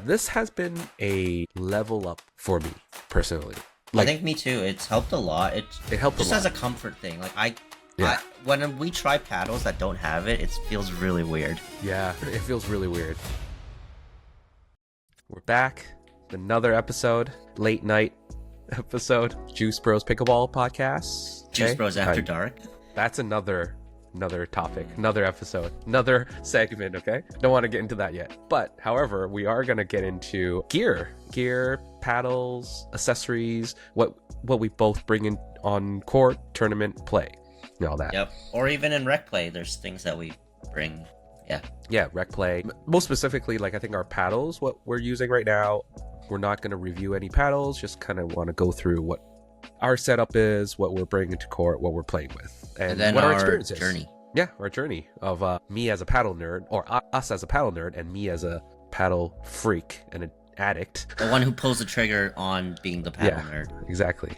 this has been a level up for me personally. I think me too. It's helped a lot. It helped just as a comfort thing. Like when we try paddles that don't have it, it feels really weird. Yeah, it feels really weird. We're back. Another episode, late night episode, Juice Bros Pickleball Podcast. Juice Bros After Dark. That's another topic, another episode, another segment, okay? Don't want to get into that yet. But, however, we are going to get into gear, paddles, accessories, what we both bring in on court, tournament, play, and all that. Yep. Or even in rec play, there's things that we bring. Yeah, rec play. Most specifically, like I think our paddles, what we're using right now, we're not going to review any paddles, just kind of want to go through what our setup is, what we're bringing to court, what we're playing with, and then what our experience is. Journey. Yeah, our journey of me as a paddle nerd, or us as a paddle nerd, and me as a paddle freak and an addict. The one who pulls the trigger on being the paddle nerd. Exactly.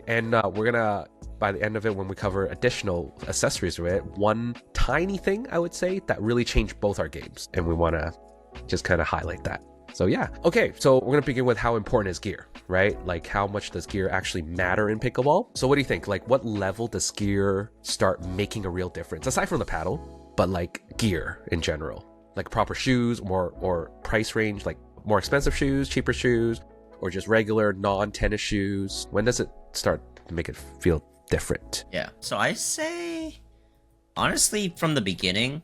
And we're gonna, by the end of it, when we cover additional accessories to it, one tiny thing I would say that really changed both our games, and we want to just kind of highlight that. So yeah. Okay, so we're gonna begin with how important is gear, right? Like how much does gear actually matter in pickleball? So what do you think? Like what level does gear start making a real difference? Aside from the paddle, but like gear in general. Like proper shoes, or price range, like more expensive shoes, cheaper shoes, or just regular non-tennis shoes. When does it start to make it feel different? Yeah. So I say, honestly, from the beginning,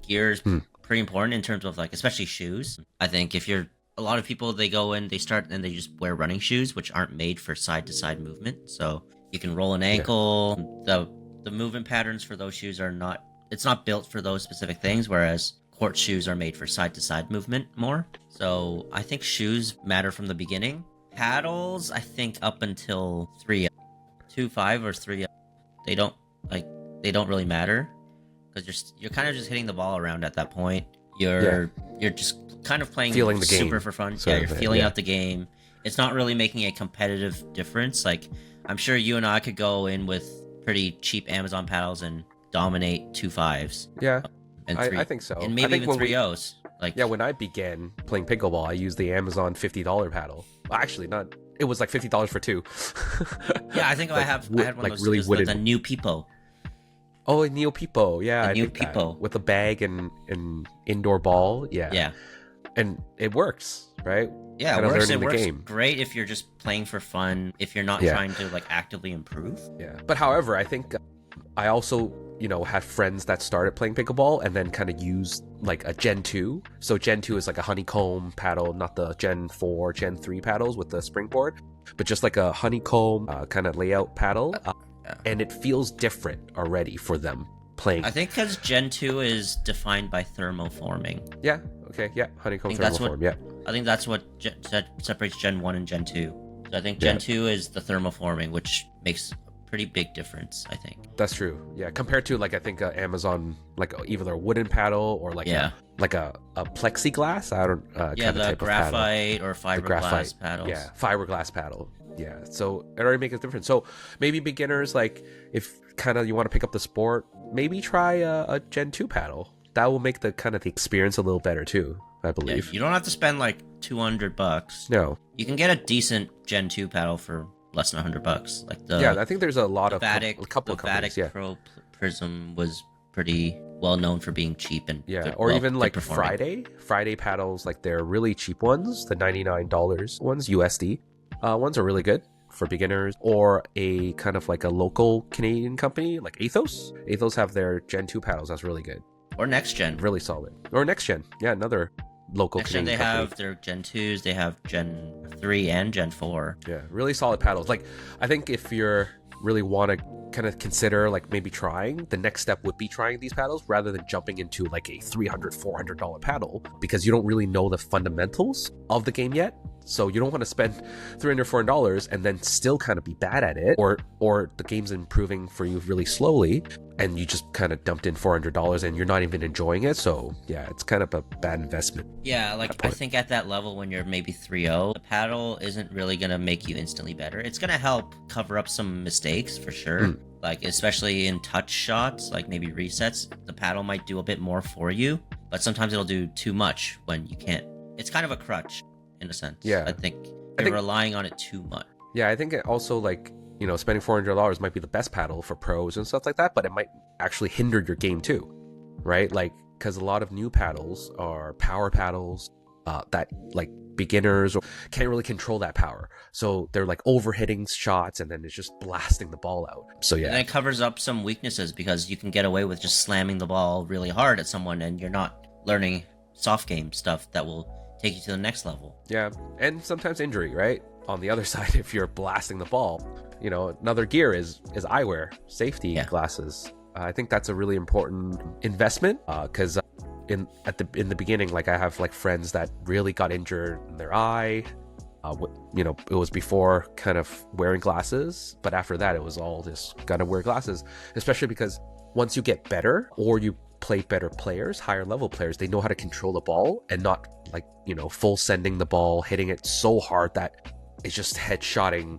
gear is pretty important in terms of like, especially shoes. I think if you're, a lot of people, they go in, they start and they just wear running shoes, which aren't made for side-to-side movement. So you can roll an ankle. Yeah. The movement patterns for those shoes are not, it's not built for those specific things, whereas court shoes are made for side-to-side movement more. So I think shoes matter from the beginning. Paddles, I think up until 3-5 or 3, they don't really matter, because you're kind of just hitting the ball around at that point. You're just kind of playing feeling the super game for fun. You're feeling out the game. It's not really making a competitive difference. Like I'm sure you and I could go in with pretty cheap Amazon paddles and dominate 2-5s. Yeah. And I think so. And maybe even 3-0s. When I began playing pickleball, I used the Amazon $50 paddle. Well, actually, not. It was like $50 for 2. Yeah, I think I had one of those. Really wooden. The new Peepo. Oh, a Neo Peepo. Yeah, the new Peepo with a bag and indoor ball. Yeah. Yeah. And it works, right? Yeah, it works. It works great if you're just playing for fun. If you're not trying to like actively improve. Yeah. But however, I think I also, had friends that started playing pickleball and then kind of used like a Gen 2. So Gen 2 is like a honeycomb paddle, not the Gen 4, Gen 3 paddles with the springboard, but just like a honeycomb kind of layout paddle. And it feels different already for them playing. I think because Gen 2 is defined by thermoforming. Yeah, okay, yeah, honeycomb thermoform, yeah. I think that's what separates Gen 1 and Gen 2. So I think Gen 2 is the thermoforming, which makes pretty big difference, I think. That's true. Yeah, compared to like I think Amazon, like either a wooden paddle or like a plexiglass. I don't. The graphite or fiberglass paddles. Yeah, fiberglass paddle. Yeah, so it already makes a difference. So maybe beginners, like if kind of you want to pick up the sport, maybe try a Gen 2 paddle. That will make the kind of the experience a little better too, I believe. Yeah, you don't have to spend like $200. No, you can get a decent Gen 2 paddle for less than $100. Like I think there's a lot of couple of companies. Yeah, Pro Prism was pretty well known for being cheap and good, or even like Friday paddles, like they're really cheap ones, the $99 ones, USD ones are really good for beginners, or a kind of like a local Canadian company like Athos have their Gen 2 paddles. That's really good. Or Next Gen, really solid. Or Next Gen, yeah, another local Next Gen, Canadian they company. have their Gen 2s, they have Gen 3 and Gen 4. Yeah, really solid paddles. Like I think if you're really want to kind of consider like maybe trying, the next step would be trying these paddles rather than jumping into like a $300-$400 paddle, because you don't really know the fundamentals of the game yet. So you don't want to spend $300-$400 and then still kind of be bad at it, or the game's improving for you really slowly and you just kind of dumped in $400 and you're not even enjoying it. So yeah, it's kind of a bad investment. Yeah, like I think at that level when you're maybe 3-0, the paddle isn't really going to make you instantly better. It's going to help cover up some mistakes for sure. Like especially in touch shots, like maybe resets, the paddle might do a bit more for you, but sometimes it'll do too much when you can't it's kind of a crutch in a sense. Yeah. I think you're relying on it too much. Yeah, I think it also, like, you know, spending $400 might be the best paddle for pros and stuff like that, but it might actually hinder your game too, right? Like, because a lot of new paddles are power paddles that, like, beginners can't really control that power. So they're, like, overhitting shots, and then it's just blasting the ball out. So, yeah. And it covers up some weaknesses, because you can get away with just slamming the ball really hard at someone, and you're not learning soft game stuff that will take you to the next level. Yeah, and sometimes injury, right? On the other side, if you're blasting the ball, you know, another gear is eyewear, safety glasses. I think that's a really important investment, because in the beginning, like, I have, like, friends that really got injured in their eye. You know, it was before kind of wearing glasses, but after that, it was all just gotta wear glasses, especially because once you get better, or you play better players, higher level players, they know how to control the ball and not, like, you know, full sending the ball, hitting it so hard that it's just headshotting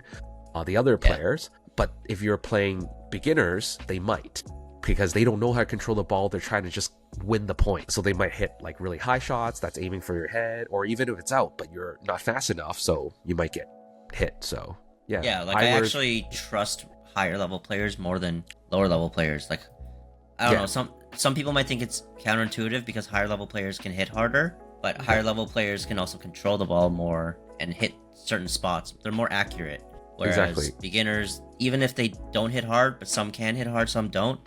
the other players. But if you're playing beginners, they might, because they don't know how to control the ball. They're trying to just win the point, so they might hit, like, really high shots that's aiming for your head, or even if it's out but you're not fast enough, so you might get hit. So yeah, like, I actually trust higher level players more than lower level players. Like, I don't know, some people might think it's counterintuitive because higher level players can hit harder, but higher level players can also control the ball more and hit certain spots. They're more accurate. Whereas beginners, even if they don't hit hard, but some can hit hard, some don't,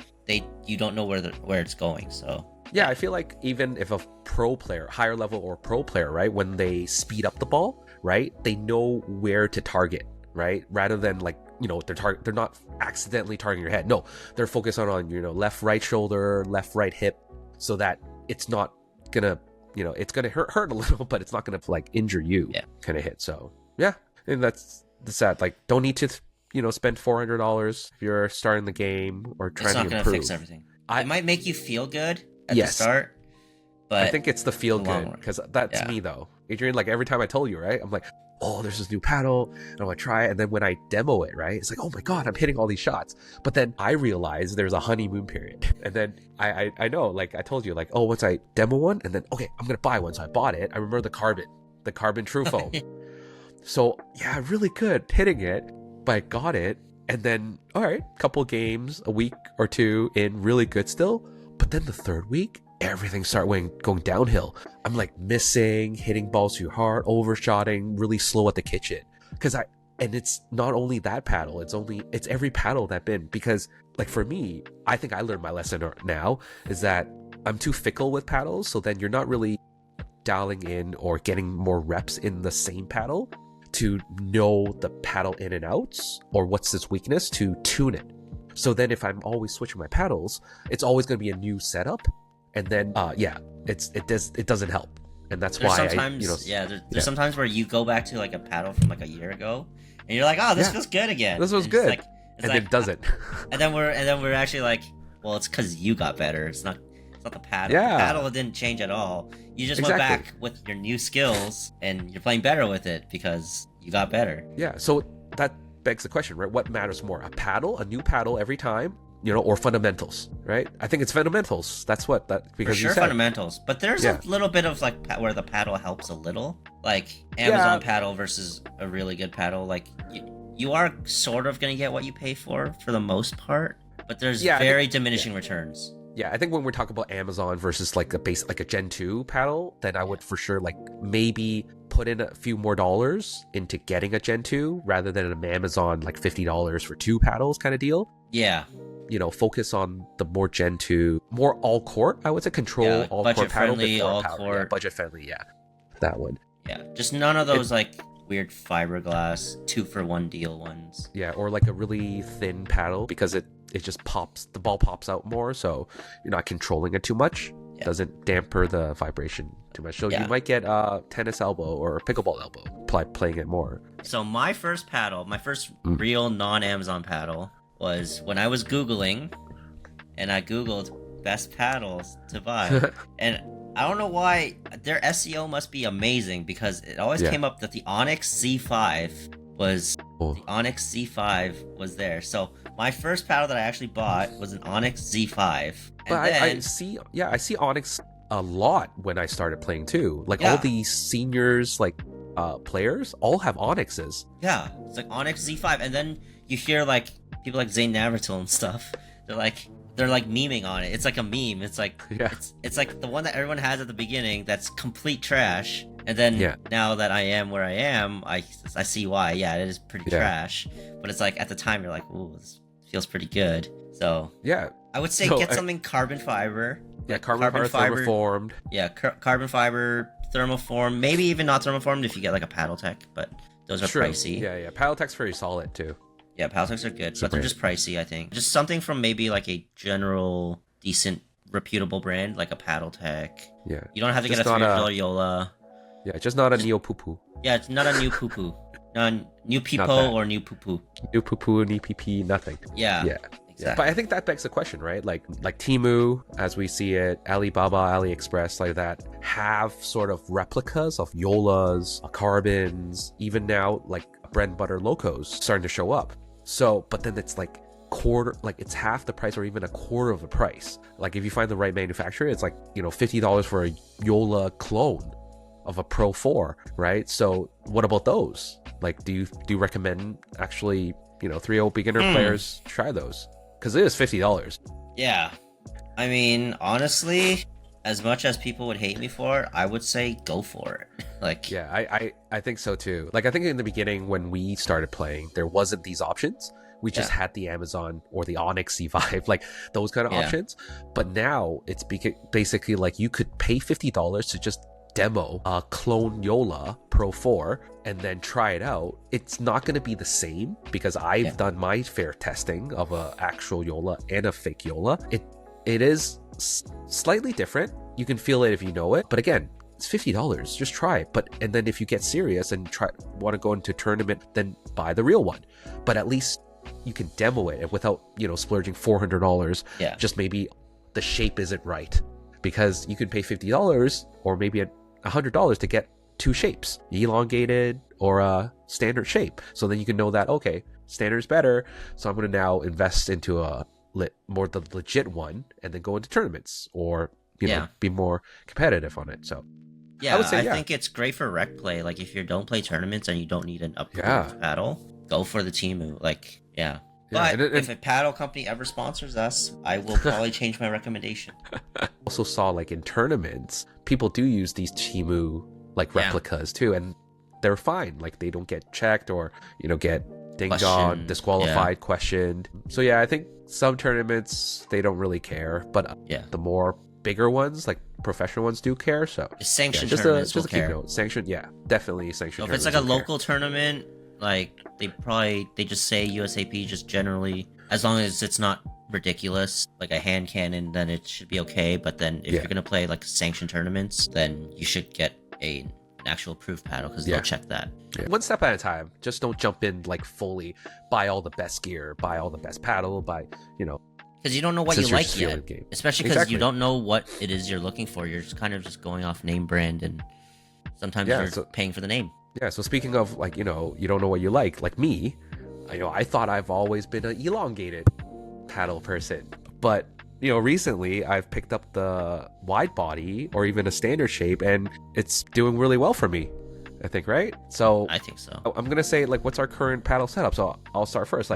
you don't know where it's going. So yeah, I feel like even if a pro player, higher level or pro player, right, when they speed up the ball, right, they know where to target, right, rather than, like, you know, they're not accidentally targeting your head. No, they're focused on, you know, left, right shoulder, left, right hip, so that it's not gonna, you know, it's gonna hurt a little, but it's not gonna, like, injure you kind of hit. So yeah, and that's that. Like, don't need to, you know, spend $400 if you're starting the game or trying to improve. It's not gonna fix everything. It might make you feel good at the start, but I think it's the feel good, because that's me though, Adrian. Like, every time I told you, right, I'm like, oh, there's this new paddle, and I'm gonna try it. And then when I demo it, right, it's like, oh my god, I'm hitting all these shots. But then I realize there's a honeymoon period, and then I know, like, I told you, like, oh, once I demo one, and then okay, I'm gonna buy one. So I bought it. I remember the carbon true foam. So yeah, really good hitting it, but I got it, and then all right, couple games, a week or two in, really good still. But then the third week, everything started going downhill. I'm, like, missing, hitting balls too hard, overshotting, really slow at the kitchen. And it's not only that paddle, it's every paddle that been, because, like, for me, I think I learned my lesson now, is that I'm too fickle with paddles. So then you're not really dialing in or getting more reps in the same paddle to know the paddle in and outs, or what's its weakness, to tune it. So then if I'm always switching my paddles, it's always going to be a new setup, and then it doesn't help. And that's why there's sometimes where you go back to, like, a paddle from, like, a year ago, and you're like, oh, this feels good again. This was good, and then it doesn't. and then we're actually like, well, it's because you got better. It's not the paddle. Yeah. The paddle didn't change at all. You just went back with your new skills, and you're playing better with it because you got better. Yeah. So that begs the question, right? What matters more, a new paddle every time, you know, or fundamentals, right? I think it's fundamentals. That's because for sure, you said fundamentals. But there's a little bit of, like, where the paddle helps a little, like Amazon paddle versus a really good paddle. Like, you are sort of gonna get what you pay for the most part, but there's very diminishing returns. Yeah, I think when we're talking about Amazon versus, like, a Gen 2 paddle, then I would for sure, like, maybe put in a few more dollars into getting a Gen 2 rather than an Amazon, like, $50 for 2 paddles kind of deal. Yeah. You know, focus on the more Gen 2, more all court, I would say, control all court paddle. Budget-friendly, all court. Yeah, budget-friendly, that one. Yeah, just none of those, like, weird fiberglass 2-for-1 deal ones. Yeah, or, like, a really thin paddle, because it just pops, the ball pops out more, so you're not controlling it too much. It doesn't damper the vibration too much. So you might get tennis elbow or pickleball elbow playing it more. So my first real non-Amazon paddle was when I was Googling, and I Googled best paddles to buy. And I don't know why, their SEO must be amazing, because it always came up that the Onyx Z5 was there. So my first paddle that I actually bought was an Onyx Z5. But I see Onyx a lot when I started playing too. Like Yeah. all these seniors, like players, all have Onyxes. Yeah, it's like Onyx Z5, and then you hear like people like Zane Navratil and stuff. They're like memeing on it. It's like a meme. It's like it's like the one that everyone has at the beginning that's complete trash. And then now that I am where I am, I see why. Yeah, it is pretty trash. But it's like at the time you're like, ooh, this feels pretty good. So Yeah. I would say get something carbon fiber. Yeah, carbon fiber thermoformed. Yeah, carbon fiber, thermoform, maybe even not thermoformed if you get like a Paddletech, but those are pricey. Yeah. Paddletech's very solid too. Yeah, Paddletechs are good, but they're just pricey, I think. Just something from maybe like a general, decent, reputable brand, like a Paddletech. Yeah. You don't have to get a $300 Yola. Yeah, just not a Neo Poo Poo. Yeah, it's not a new poo poo. New Peepo or new poo poo. New Poo Poo, new PP, nothing. Yeah. Exactly. But I think that begs the question, right? Like Temu, as we see it, Alibaba, AliExpress, like that, have sort of replicas of Yolas, Carbons, even now like bread and butter locos starting to show up. So, but then it's like it's half the price or even a quarter of the price. Like if you find the right manufacturer, it's like, $50 for a Yola clone of a Pro 4, right? So what about those? Like, do you recommend actually, 3.0 beginner players try those? Because it is $50. Yeah. I mean, honestly, as much as people would hate me for it, I would say go for it. Like, yeah, I think so too. Like, I think in the beginning when we started playing, there wasn't these options. We just had the Amazon or the Onyx C5, like those kind of options. But now it's basically like you could pay $50 to just demo a clone Yola Pro 4 and then try it out. It's not going to be the same because I've done my fair testing of a actual Yola and a fake Yola. It is slightly different. You can feel it if you know it, but again, it's $50. Just try it. And then if you get serious and want to go into a tournament, then buy the real one. But at least you can demo it without splurging $400. Just maybe the shape isn't right, because you can pay $50 or maybe $100 to get two shapes, elongated or a standard shape. So then you can know that, okay, standard is better, so I'm going to now invest into a more the legit one and then go into tournaments or be more competitive on it. So I would say, I think it's great for rec play. Like if you don't play tournaments and you don't need an upgraded paddle, go for the Temu. Like but if a paddle company ever sponsors us, I will probably change my recommendation. Also saw like in tournaments, people do use these Temu like replicas too, and they're fine. Like they don't get checked or get dinged on, disqualified, questioned. So I think some tournaments they don't really care, but the more bigger ones, like professional ones, do care. So sanctioned tournaments will care. Sanctioned, definitely sanctioned. So if it's like a local tournament, like they just say USAP just generally, as long as it's not ridiculous like a hand cannon, then it should be okay. But then if you're gonna play like sanctioned tournaments, then you should get an actual approved paddle because they'll check that. One step at a time. Just don't jump in like fully buy all the best gear, buy all the best paddle, because you don't know what you like yet, especially because you don't know what it is you're looking for. You're just kind of just going off name brand, and sometimes you're paying for the name. So speaking of like, you don't know what you like me, I thought I've always been an elongated paddle person, but recently I've picked up the wide body or even a standard shape, and it's doing really well for me, I think, right? So I think so. I'm gonna say, like, what's our current paddle setup? So I'll start first.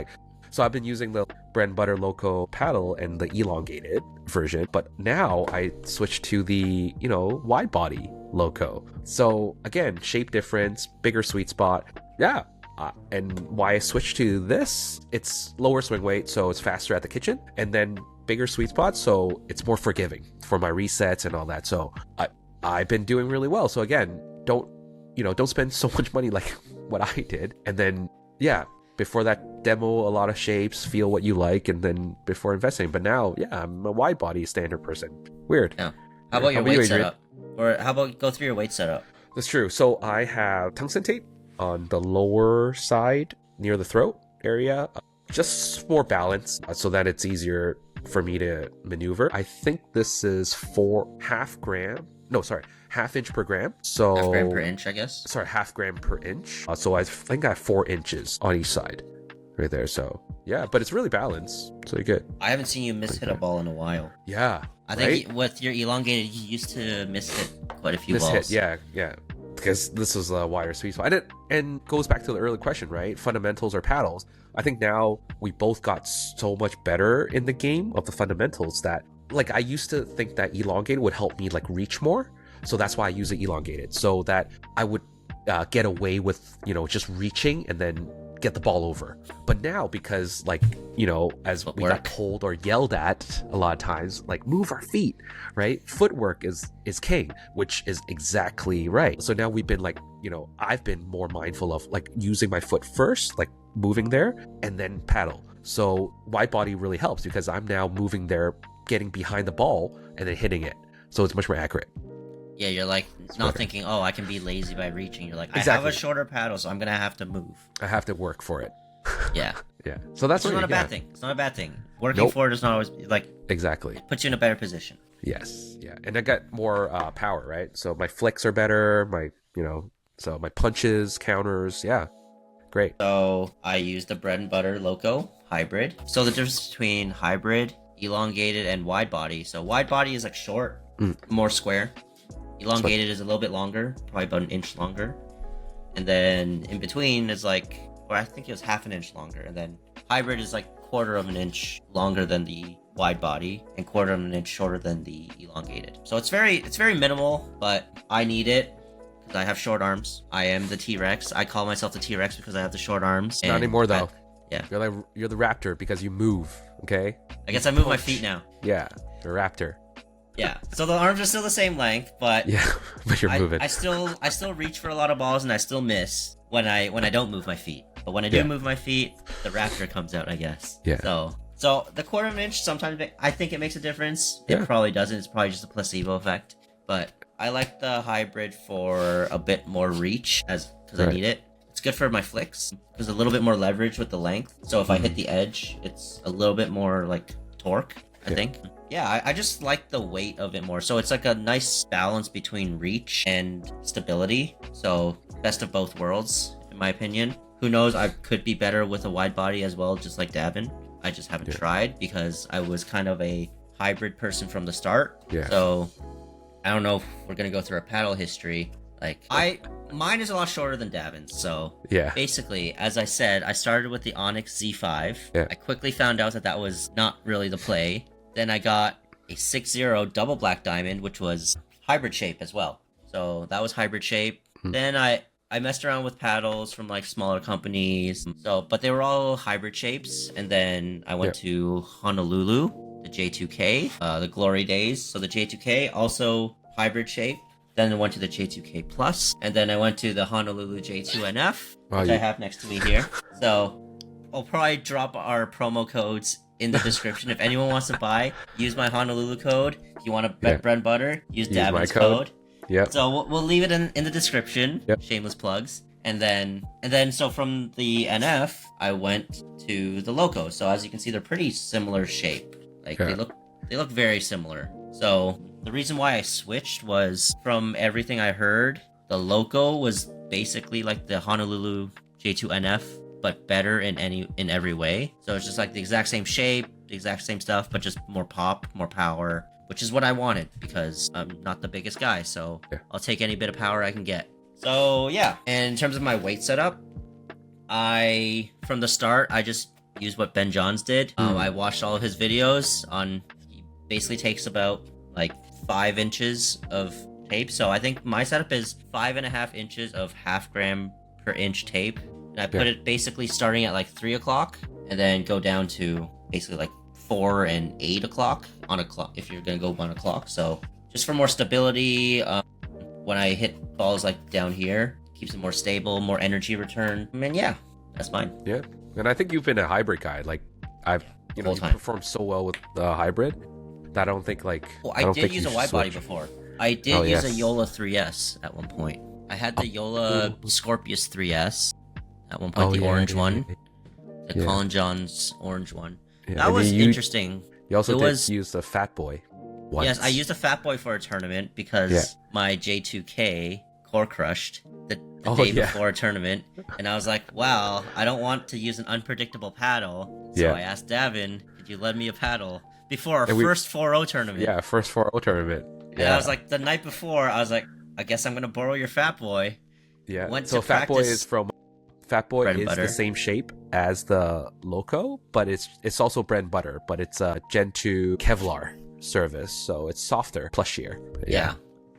So I've been using the bread and butter loco paddle and the elongated version, but now I switched to the wide body loco. So again, shape difference, bigger sweet spot. And why I switched to this, it's lower swing weight, so it's faster at the kitchen, and then bigger sweet spot, so it's more forgiving for my resets and all that. So I've been doing really well. So again, don't spend so much money like what I did, and then before that, demo a lot of shapes, feel what you like, and then before investing. But now I'm a wide body standard person. Weird. How about your weight setup? Or how about go through your weight setup? That's true. So I have tungsten tape on the lower side near the throat area, just more balance so that it's easier for me to maneuver. I think this is half inch per gram. So half gram per inch, I guess. Sorry, half gram per inch. So I think I have 4 inches on each side right there. So but it's really balanced, so you're good. I haven't seen you hit a ball in a while. I right? think with your elongated, you used to miss hit quite a few balls. Hit, yeah. Because this was a wider sweet spot. And goes back to the earlier question, right? Fundamentals or paddles. I think now we both got so much better in the game of the fundamentals that, like, I used to think that elongated would help me, like, reach more. So that's why I use it elongated. So that I would get away with, just reaching and then get the ball over. But now, because, like, as we got told or yelled at a lot of times, like, move our feet, right? Footwork is king, which is exactly right. So now we've been, like, I've been more mindful of, like, using my foot first, like moving there, and then paddle. So wide body really helps because I'm now moving there, getting behind the ball and then hitting it. So it's much more accurate. Yeah, you're like not thinking, oh, I can be lazy by reaching. You're like, exactly. I have a shorter paddle, so I'm gonna have to move. I have to work for it. Yeah. Yeah. So that's not a bad thing. It's not a bad thing. Working for it is not always like exactly. It puts you in a better position. Yes. Yeah. And I got more power, right? So my flicks are better. So my punches, counters, yeah, great. So I use the bread and butter Loco hybrid. So the difference between hybrid, elongated, and wide body. So wide body is like short, more square. Elongated is a little bit longer, probably about an inch longer. And then in between is like, or I think it was half an inch longer. And then hybrid is like quarter of an inch longer than the wide body and quarter of an inch shorter than the elongated. So it's very minimal, but I need it because I have short arms. I am the T-Rex. I call myself the T-Rex because I have the short arms. Not anymore though. Yeah. You're the raptor because you move, okay? I guess I move my feet now. Yeah, the raptor. Yeah, so the arms are still the same length, but yeah, but you're moving. I still reach for a lot of balls, and I still miss when I don't move my feet. But when I do move my feet, the raptor comes out, I guess. Yeah. So the quarter of an inch, sometimes I think it makes a difference. It probably doesn't. It's probably just a placebo effect. But I like the hybrid for a bit more reach, because I need it. It's good for my flicks. There's a little bit more leverage with the length. So if I hit the edge, it's a little bit more like torque, I think. Yeah, I just like the weight of it more. So it's like a nice balance between reach and stability. So best of both worlds, in my opinion. Who knows, I could be better with a wide body as well, just like Davin. I just haven't tried because I was kind of a hybrid person from the start. Yeah. So I don't know if we're going to go through our paddle history. Mine is a lot shorter than Davin's. So basically, as I said, I started with the Onyx Z5. Yeah. I quickly found out that was not really the play. Then I got a 6-0 double black diamond, which was hybrid shape as well. So that was hybrid shape. Then I messed around with paddles from like smaller companies. But they were all hybrid shapes. And then I went to Honolulu, the J2K, the glory days. So the J2K, also hybrid shape. Then I went to the J2K Plus. And then I went to the Honolulu J2NF, which I have next to me here. So I'll probably drop our promo codes in the description. If anyone wants to buy, use my Honolulu code. If you want to bet bread and butter, use Davin's code. Yeah. So we'll leave it in the description. Yep. Shameless plugs. And then so from the NF, I went to the Loco. So as you can see, they're pretty similar shape. Like they look very similar. So the reason why I switched was, from everything I heard, the Loco was basically like the Honolulu J2NF, but better in every way. So it's just like the exact same shape, the exact same stuff, but just more pop, more power, which is what I wanted because I'm not the biggest guy. So I'll take any bit of power I can get. So yeah, and in terms of my weight setup, from the start, I just used what Ben Johns did. I watched all of his videos he basically takes about like 5 inches of tape. So I think my setup is 5.5 inches of 0.5 gram per inch tape. And I put it basically starting at like 3 o'clock and then go down to basically like 4 and 8 o'clock on a clock if you're going to go 1 o'clock. So just for more stability, when I hit balls like down here, keeps it more stable, more energy return. And yeah, that's mine. Yeah. And I think you've been a hybrid guy. Like you performed so well with the hybrid that I don't think like... Well, I did use a wide body before. I did use a Yola 3S at one point. I had the Yola Scorpius 3S. At one point, the orange one. The Colin John's orange one. Yeah. That was interesting. You also use the Fat Boy once. Yes, I used a Fat Boy for a tournament because my J2K core crushed the day before a tournament. And I was like, wow, I don't want to use an unpredictable paddle. So I asked Davin, could you lend me a paddle? before our And first 4-0 tournament. Yeah, first 4-0 tournament. And I was like, the night before, I was like, I guess I'm going to borrow your Fat Boy. Yeah. Went So to Fat Boy practice is from Fat Boy bread and is butter. the same shape as the Loco, but it's also bread and butter, but it's a Gen 2 Kevlar service, so it's softer, plushier. Yeah.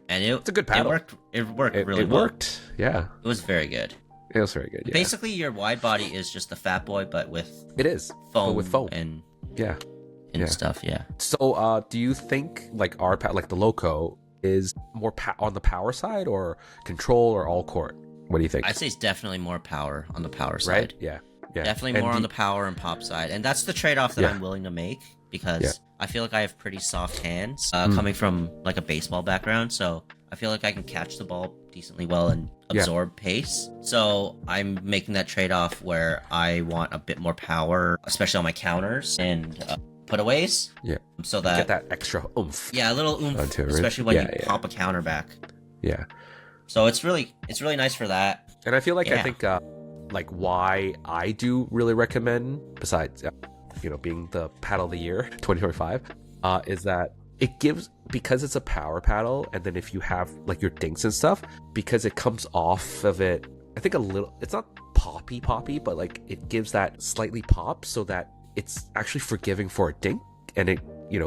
And it's a good paddle. It worked really it well. worked. Yeah. It was very good. It was very good. Yeah. Basically, your wide body is just the Fat Boy, but with It is. foam, But with foam. and Yeah. stuff. Yeah. So, do you think like like the Loco is more on the power side or control or all court? What do you think? I'd say it's definitely more power on the power side. Right? Yeah. Yeah. Definitely more on the power and pop side, and that's the trade-off that Yeah. I'm willing to make because Yeah. I feel like I have pretty soft hands, coming from like a baseball background. So I feel like I can catch the ball decently well and absorb pace. So I'm making that trade-off where I want a bit more power, especially on my counters and putaways. Yeah. So that Get that extra oomph. yeah, a little oomph, Onto it, right? especially when Yeah, you yeah. pop a counter back. Yeah. So it's really nice for that. And I feel like Yeah. I think like why I do really recommend, besides being the paddle of the year 2025, is that it gives, because it's a power paddle, and then if you have like your dinks and stuff, because it comes off of it, I think a little, it's not poppy, but like it gives that slightly pop so that it's actually forgiving for a dink, and it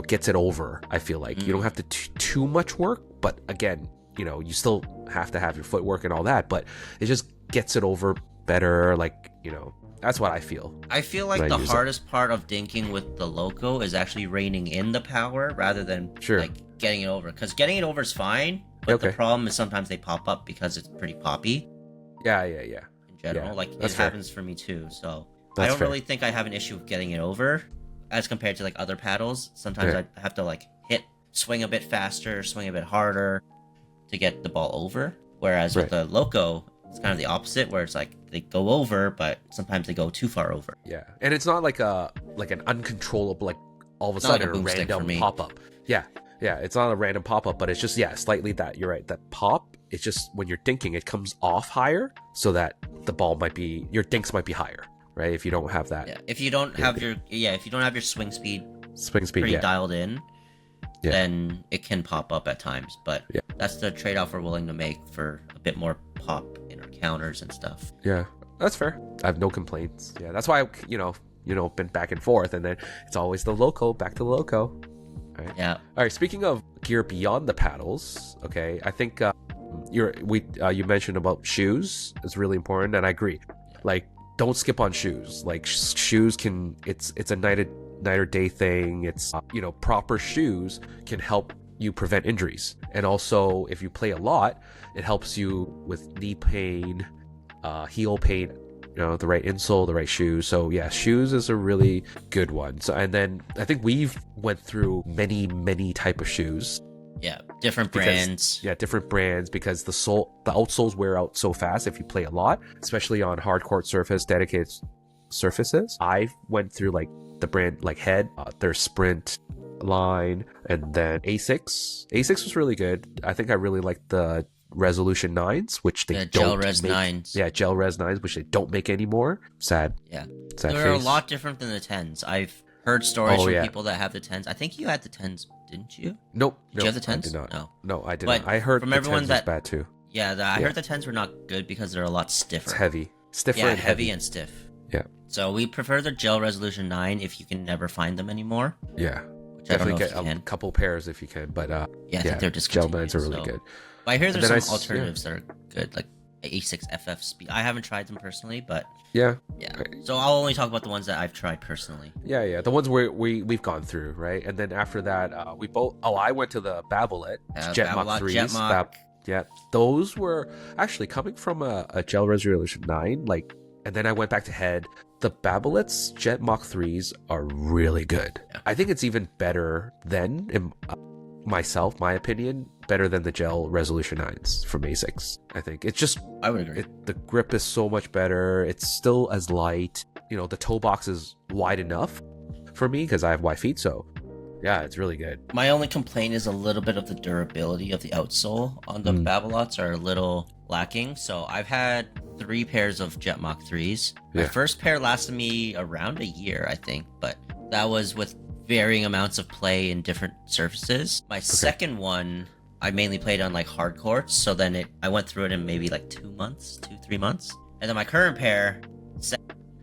gets it over. I feel like you don't have to too much work, but again, you still have to have your footwork and all that, but it just gets it over better. Like, that's what I feel. I feel like when I the use it. hardest part of dinking with the Loco is actually reining in the power rather than like getting it over. Because getting it over is fine, but the problem is sometimes they pop up because it's pretty poppy. Yeah. In general, Yeah, like it that's fair. happens for me too. So That's I don't fair. really think I have an issue with getting it over, as compared to like other paddles. Sometimes I have to like swing a bit faster, swing a bit harder to get the ball over. Whereas with the Loco, it's kind of the opposite, where it's like they go over, but sometimes they go too far over. Yeah, and it's not like an uncontrollable, like all of a Not like sudden a a boomstick for random me. pop up. Yeah, it's not a random pop up, but it's just slightly that. You're right. That pop, it's just when you're dinking, it comes off higher, so that the ball might be, your dinks might be higher, right? If you don't have that. Yeah, if you don't have your swing speed pretty yeah. dialed in, Yeah. then it can pop up at times. But Yeah. that's the trade-off we're willing to make for a bit more pop in our counters and stuff. Yeah, that's fair. I have no complaints. Yeah, that's why been back and forth, and then it's always the Loco, back to the Loco. Right? Yeah. All right. Speaking of gear beyond the paddles, okay, I think you mentioned about shoes is really important, and I agree. Like, don't skip on shoes. Like, shoes can it's a night or day thing. It's proper shoes can help you prevent injuries, and also if you play a lot, it helps you with knee pain, heel pain. The right insole, the right shoe. So yeah, shoes is a really good one. So, and then I think we've went through many type of shoes. Yeah, different brands. Different brands, because the outsoles wear out so fast if you play a lot, especially on hard court surface, dedicated surfaces. I went through like the brand like Head, their Sprint line, and then Asics. Asics was really good. I think I really liked the Resolution 9s, which they don't Gel Res make. 9s. Yeah, Gel Res 9s, which they don't make anymore. Sad. Yeah. Sad They're a face. lot different than the 10s. I've heard stories from yeah. people that have the 10s. I think you had the 10s, didn't you? Nope. Did you have the I 10s? did not. No. I did But not. I heard from the everyone 10s that- was bad too. Yeah, I heard the 10s were not good because they're a lot stiffer. It's heavy. Stiffer Yeah, and heavy and stiff. Yeah. So we prefer the Gel Resolution 9 if you can never find them anymore. Yeah. Which I don't Definitely know get if you a can. couple pairs if you can, but Yeah, I think they're Gel discontinued. 9s are really so- good. But I hear there's then some alternatives that are good, like A6 FF Speed. I haven't tried them personally, but Yeah. yeah. Right. So I'll only talk about the ones that I've tried personally. Yeah. The ones we've gone through, right? And then after that, we both. Oh, I went to the Babolet Jet Mach Babolat, 3s. Jetmach. Yeah, those were actually coming from a Gel Resolution 9. Like, and then I went back to Head. The Babolet's Jet Mach 3s are really good. Yeah. I think it's even better than, in my opinion, better than the Gel Resolution 9s from Asics. I think it's just, I would agree. the grip is so much better. It's still as light. The toe box is wide enough for me because I have wide feet. So yeah, it's really good. My only complaint is a little bit of the durability of the outsole on the Babolots are a little lacking. So I've had 3 pairs of Jet Mach 3s. My Yeah. first pair lasted me around a year, I think, but that was with varying amounts of play in different surfaces. My second one, I mainly played on like hard courts, so then I went through it in maybe like 3 months. And then my current pair,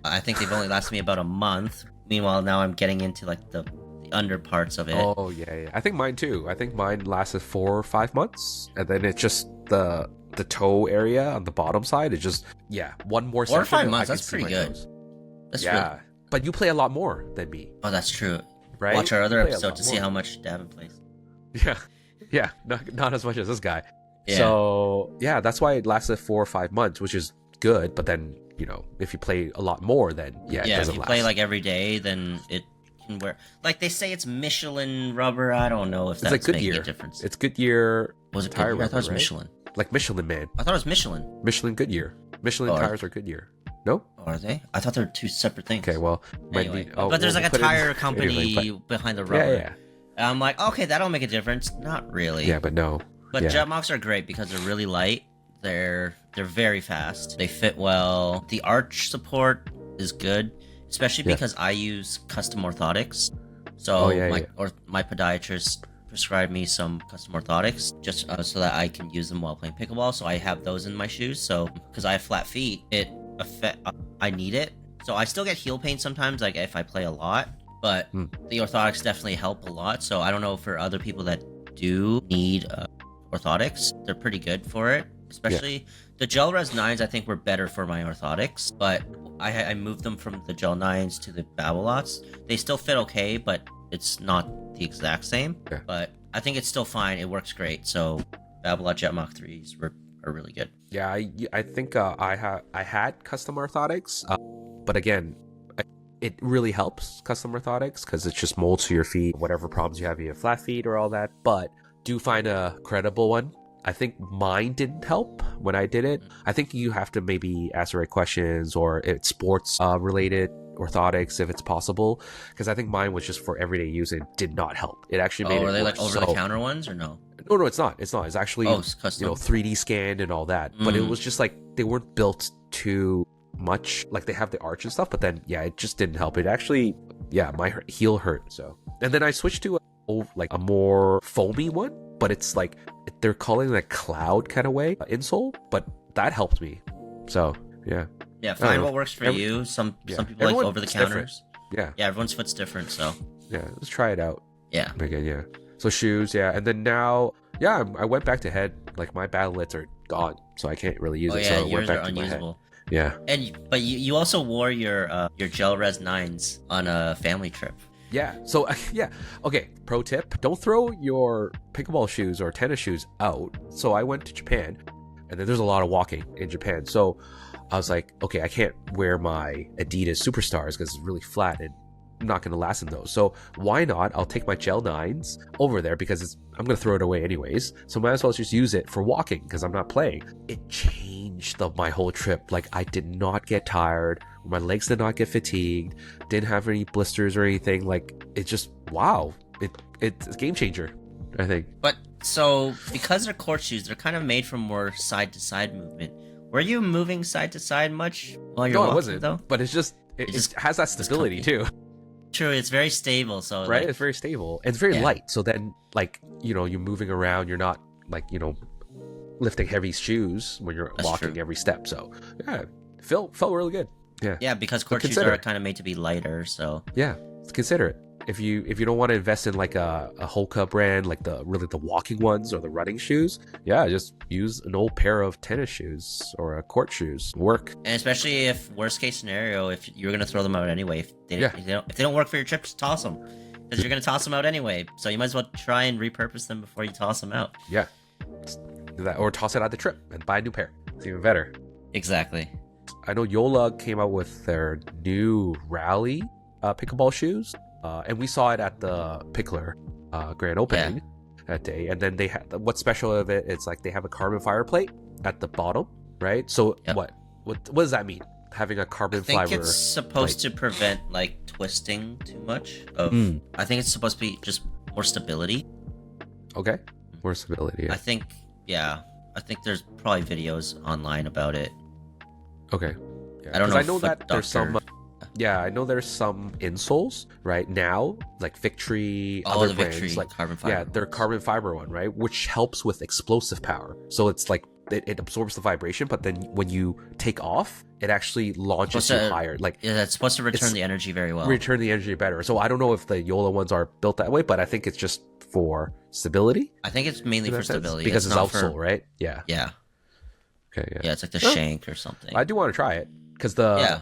I think they've only lasted me about a month. Meanwhile, now I'm getting into like the under parts of it. Oh yeah. I think mine too. I think mine lasted 4 or 5 months, and then it's just the toe area on the bottom side. It's just one more. 4 or 5 months. That's pretty good. That's really... But you play a lot more than me. Oh, that's true. Right? Watch our other episode to see how much Davin plays. Yeah. Not as much as this guy. Yeah. So that's why it lasted 4 or 5 months, which is good. But then if you play a lot more, then it doesn't if you last. play like every day, then it can wear. Like they say, it's Michelin rubber. I don't know if that's like making a difference. It's Goodyear. Was it tire Goodyear? I thought it was rubber, right? Michelin. Like Michelin, man. I thought it was Michelin. Michelin, Goodyear. Michelin tires are Goodyear. No? Are they? I thought they were two separate things. Okay, well, anyway, but there's like a tire company behind the rubber. Yeah. And I'm like, okay, that'll make a difference. Not really. Yeah, but no. But Jetmocks are great because they're really light. They're very fast. They fit well. The arch support is good, especially because I use custom orthotics. So my podiatrist prescribed me some custom orthotics just so that I can use them while playing pickleball. So I have those in my shoes. So because I have flat feet, I need it. So I still get heel pain sometimes, like if I play a lot. But the orthotics definitely help a lot. So I don't know for other people that do need orthotics, they're pretty good for it. Especially the Gel Res 9s, I think were better for my orthotics. But I moved them from the Gel 9s to the Babolat's. They still fit okay, but it's not the exact same. Yeah. But I think it's still fine. It works great. So Babolat Jetmock 3s are really good. Yeah, I think I had custom orthotics, but again, it really helps custom orthotics because it just molds to your feet, whatever problems you have flat feet or all that. But do find a credible one. I think mine didn't help when I did it. I think you have to maybe ask the right questions, or it's sports related orthotics if it's possible, because I think mine was just for everyday use and did not help. It actually made it are they worse. like over the counter ones or no? No, it's not. It's actually it's custom. 3D scanned and all that. But it was just like they weren't built too much. Like they have the arch and stuff, but then it just didn't help. It actually my heel hurt. So and then I switched to a more foamy one, but it's like they're calling it a cloud kind of way insole, but that helped me. So find what works for you. Some people like over the counters. Yeah, everyone's foot's different. So let's try it out. Yeah, again, So shoes, and then now, I went back to head. Like my battlets are gone, so I can't really use it. So I went back to unusable. My head. Yeah. But you also wore your Gel Res 9s on a family trip. Yeah. So okay. Pro tip: don't throw your pickleball shoes or tennis shoes out. So I went to Japan, and then there's a lot of walking in Japan. So I was like, okay, I can't wear my Adidas Superstars because it's really flat and I'm not going to last in those. So why not? I'll take my Gel 9s over there because I'm going to throw it away anyways. So might as well just use it for walking because I'm not playing. It changed my whole trip. Like I did not get tired. My legs did not get fatigued. Didn't have any blisters or anything. Like it just, wow. It's a game changer, I think. But so because they're court shoes, they're kind of made for more side to side movement. Were you moving side to side much while you're walking? No, I wasn't. Though? But it has that stability too. True, it's very stable. So right, it's very stable. It's very light. So then, you're moving around. You're not lifting heavy shoes when you're walking every step. So felt really good. Yeah, because court shoes are kind of made to be lighter. So consider it. If you don't want to invest in like a Hoka brand, like the walking ones or the running shoes, just use an old pair of tennis shoes or court shoes. Work. And especially if worst case scenario, if you're gonna throw them out anyway, if they don't work for your trip, just toss them because you're gonna toss them out anyway. So you might as well try and repurpose them before you toss them out. Yeah, do that or toss it at the trip and buy a new pair. It's even better. Exactly. I know Yola came out with their new Rally pickleball shoes. And we saw it at the Pickler grand opening that day. And then they had what's special of it? It's like they have a carbon fiber plate at the bottom, right? So what does that mean? Having a carbon fiber? I think it's supposed to prevent twisting too much. I think it's supposed to be just more stability. Okay, more stability. Yeah. I think there's probably videos online about it. Okay. I don't know. I know that there's some. Yeah, I know there's some insoles right now, like Victory, Oh, other the brands, Victory like carbon fiber. yeah, they're carbon fiber one, right? Which helps with explosive power. So it's like it absorbs the vibration, but then when you take off, it actually launches you higher. Like yeah, that's supposed to return the energy very well. Return the energy better. So I don't know if the Yola ones are built that way, but I think it's just for stability. I think it's mainly for stability because it's not outsole, right? Yeah. Yeah. Okay. Yeah. Yeah, it's like the shank or something. I do want to try it because the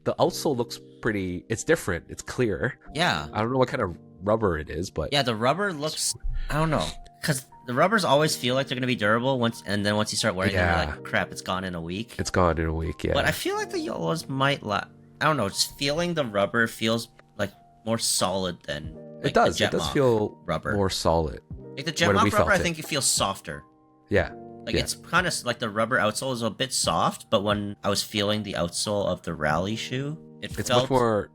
outsole looks pretty. It's different. It's clear. Yeah. I don't know what kind of rubber it is, but yeah, the rubber looks. I don't know, because the rubbers always feel like they're gonna be durable and then once you start wearing them, you're like, crap, it's gone in a week. It's gone in a week. Yeah. But I feel like the Yolas might I don't know. Just feeling the rubber feels like more solid than. Like, it does. It does feel rubber more solid. Like the Jetmock rubber, I think it feels softer. Yeah. Like it's kind of like the rubber outsole is a bit soft, but when I was feeling the outsole of the rally shoe, it's felt much more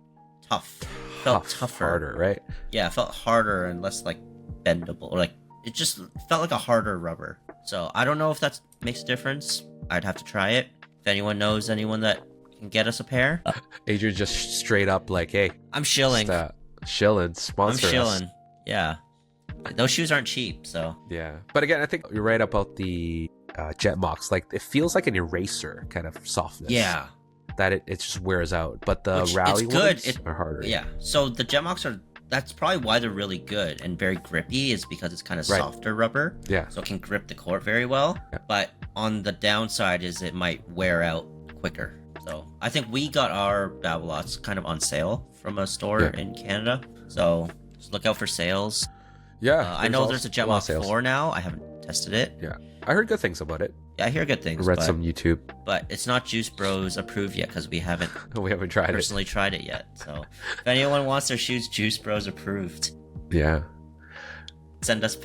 tough. Felt tougher, harder, right? Yeah, it felt harder and less like bendable, or like it just felt like a harder rubber. So I don't know if that makes a difference. I'd have to try it. If anyone knows anyone that can get us a pair, Adrian just straight up like, hey, I'm shilling. Shilling, sponsor I'm us. shilling. Yeah. Those shoes aren't cheap, so. Yeah. But again, I think you're right about the Jetmocks. Like, it feels like an eraser kind of softness. Yeah. That it just wears out. But the rally ones are harder. Yeah. So the Jetmocks are, that's probably why they're really good and very grippy, is because it's kind of softer rubber. Yeah. So it can grip the court very well. Yeah. But on the downside is it might wear out quicker. So I think we got our Babolat kind of on sale from a store in Canada. So just look out for sales. Yeah, I know there's a Jetmock 4 now. I haven't tested it. Yeah, I heard good things about it. Yeah, I hear good things. I read some YouTube. But it's not Juice Bros approved yet because we haven't personally tried it yet. So if anyone wants their shoes Juice Bros approved, yeah, send us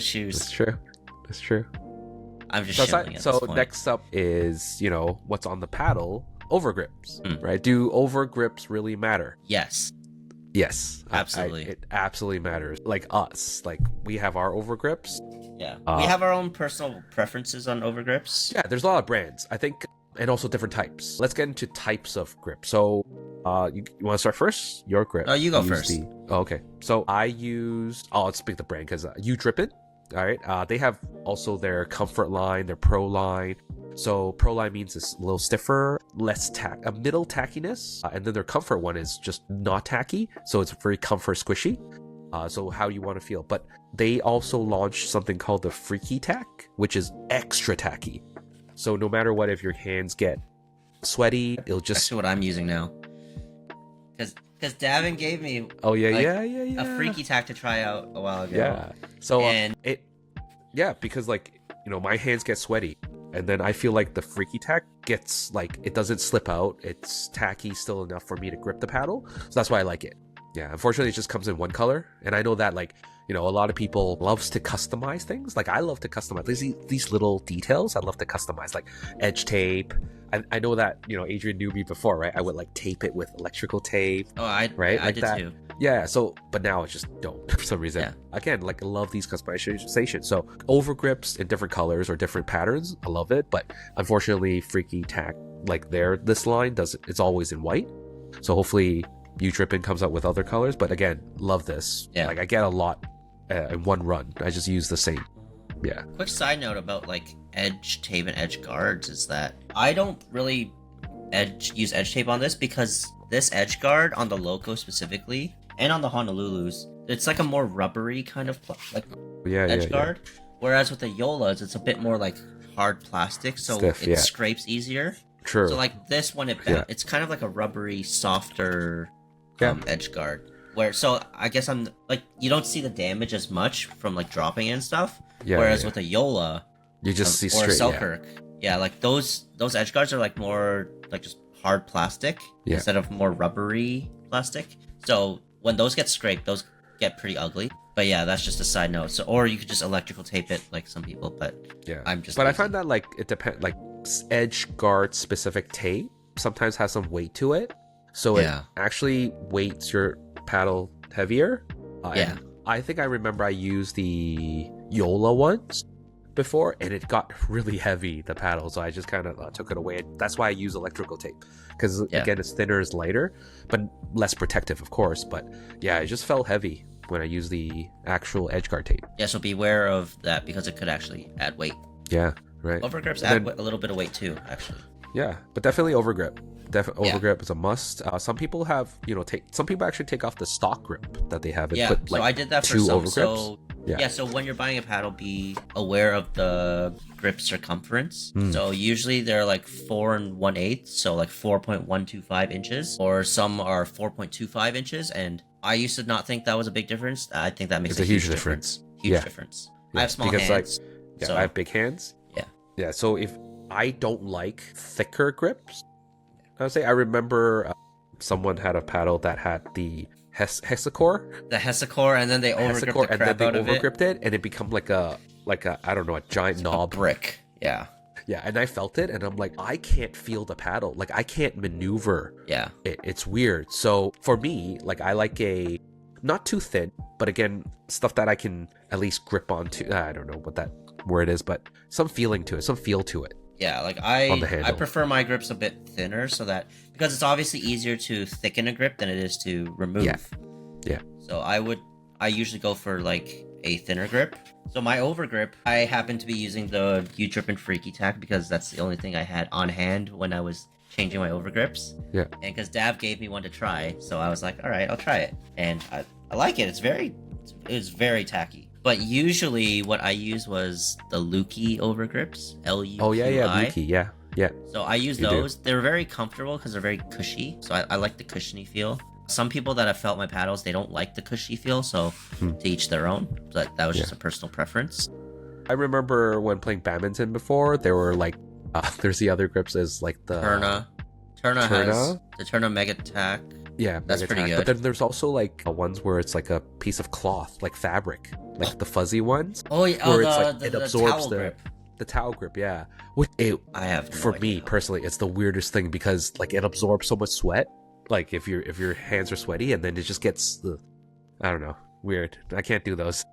shoes. That's true. I'm just shilling so next up is, what's on the paddle, overgrips, right? Do overgrips really matter? Yes. Yes, absolutely. It absolutely matters. Like us, like we have our overgrips. Yeah, we have our own personal preferences on overgrips. Yeah, there's a lot of brands, I think, and also different types. Let's get into types of grip. So, you want to start first? Your grip. Oh, you go first. Okay. So I use. I'll speak the brand because you drip it. All right. They have also their comfort line, their pro line. So pro line means it's a little stiffer, less a middle tackiness, and then their comfort one is just not tacky, so it's very comfort squishy. So how you want to feel. But they also launched something called the Freaky Tack, which is extra tacky. So no matter what, if your hands get sweaty, it'll just. That's what I'm using now. Because Davin gave me. Oh yeah, a Freaky Tack to try out a while ago. Yeah. So because my hands get sweaty. And then I feel like the Freaky Tack gets, it doesn't slip out. It's tacky still enough for me to grip the paddle. So that's why I like it. Yeah, unfortunately, it just comes in one color. And I know that, a lot of people loves to customize things. I love to customize. These little details I love to customize, like edge tape. I know that, Adrian knew me before, right? I would, tape it with electrical tape. Oh, I did that too. Yeah, but now I just don't for some reason. Yeah. Again, I love these customizations. So overgrips in different colors or different patterns, I love it. But unfortunately, Freaky Tack, this line it's always in white. So hopefully, U-Trippin comes out with other colors. But again, love this. Yeah. I get a lot in one run. I just use the same. Yeah. Quick side note about edge tape and edge guards is that I don't really use edge tape on this because this edge guard on the Loco specifically and on the Honolulu's, it's a more rubbery kind of edge guard. Yeah. Whereas with the Yolas, it's a bit more hard plastic, so it scrapes easier. True. So this one, it's kind of like a rubbery, softer edge guard. So I guess I'm you don't see the damage as much from dropping and stuff. Yeah. Whereas with a Yola, you just see straight. Or a Selkirk, those edge guards are more just hard plastic instead of more rubbery plastic. So when those get scraped, those get pretty ugly. But yeah, that's just a side note. So or you could just electrical tape it like some people. But yeah, I'm just. But I find that it depends. Edge guard specific tape sometimes has some weight to it, so it actually weights your paddle heavier. And I think I remember I used the Yola ones, before, and it got really heavy, the paddle, so I just kind of took it away. That's why I use electrical tape, because again, it's thinner, it's lighter, but less protective, of course. But yeah, it just felt heavy when I use the actual edgeguard tape. Yeah, so beware of that because it could actually add weight. Yeah, right. Overgrips add a little bit of weight too, actually. Yeah, but definitely overgrip. Overgrip is a must. Some people have, some people actually take off the stock grip that they have and put like so I did that for two some. overgrips. So so when you're buying a paddle, be aware of the grip circumference. So usually they're like 4 1/8, so like 4.125 inches, or some are 4.25 inches. And I used to not think that was a big difference. I think that makes a huge difference. Huge difference. I have small hands. I have big hands. Yeah. So if I don't like thicker grips, I would say I remember someone had a paddle that had the hexacore. The hexacore, and then they overgripped it, and it became like a I don't know, a giant knob brick. Yeah. Yeah, and I felt it, and I'm like, I can't feel the paddle. Like, I can't maneuver. Yeah. It's weird. So for me, like, I like a not too thin, but again, stuff that I can at least grip onto. I don't know what that word is, but some feeling to it, some feel to it. Yeah, like I prefer my grips a bit thinner, so that because it's obviously easier to thicken a grip than it is to remove. Yeah. So I usually go for like a thinner grip. So my overgrip, I happen to be using the U-Drip and Freaky Tack because that's the only thing I had on hand when I was changing my overgrips. Yeah. And because Dav gave me one to try, so I was like, all right, I'll try it, and I like it. It's very tacky. But usually what I use was the Lukey overgrips. L-U-Q-I. Oh, yeah, Lukey, yeah. So I use those. They're very comfortable because they're very cushy. So I like the cushiony feel. Some people that have felt my paddles, they don't like the cushy feel, so to each their own. But that was just a personal preference. I remember when playing badminton before, there were like, there's the other grips is like the... Turna has the Turna Mega Tack. Yeah, that's pretty good. But then there's also like ones where it's like a piece of cloth, like fabric, like the fuzzy ones. Oh yeah, where it's like it absorbs the towel grip. Yeah, I have no for idea. Me personally, it's the weirdest thing because like it absorbs so much sweat. Like if your hands are sweaty, and then it just gets I don't know, weird. I can't do those.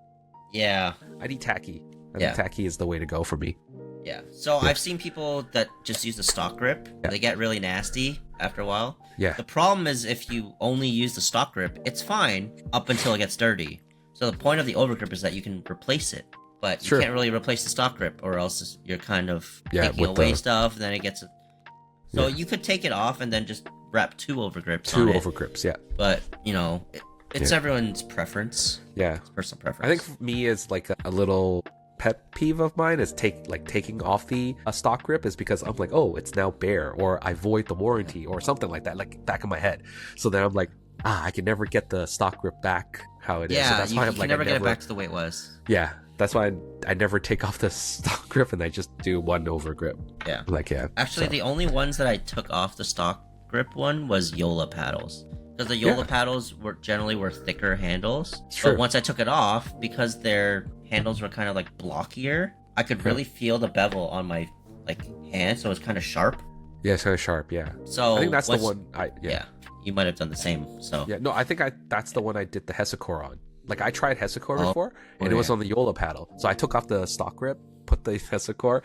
Yeah, I need tacky. I think tacky is the way to go for me. Yeah. So I've seen people that just use the stock grip. Yeah. They get really nasty after a while. Yeah. The problem is if you only use the stock grip, it's fine up until it gets dirty. So the point of the overgrip is that you can replace it, but you can't really replace the stock grip, or else you're kind of taking away stuff, and then it gets. So you could take it off and then just wrap two overgrips. Yeah. But it's everyone's preference. Yeah. It's personal preference. I think for me, it's like a little pet peeve of mine is taking off the stock grip is because I'm like, oh, it's now bare, or I void the warranty or something like that, like back of my head. So then I'm like, I can never get the stock grip back how it is. So that's why I'm like, never get it back to the way it was. Yeah, that's why I never take off the stock grip and I just do one over grip. Yeah. Actually, the only ones that I took off the stock grip one was Yola paddles. Because the Yola paddles were thicker handles. Sure. But once I took it off, because their handles were kind of like blockier, I could really feel the bevel on my hand, so it's kind of sharp. Yeah, it's kind of sharp, yeah. So I think that's the one you might have done the same. So yeah, no, I think that's the one I did the hexacore on. Like I tried hexacore before, and it was on the Yola paddle. So I took off the stock grip, put the hexacore,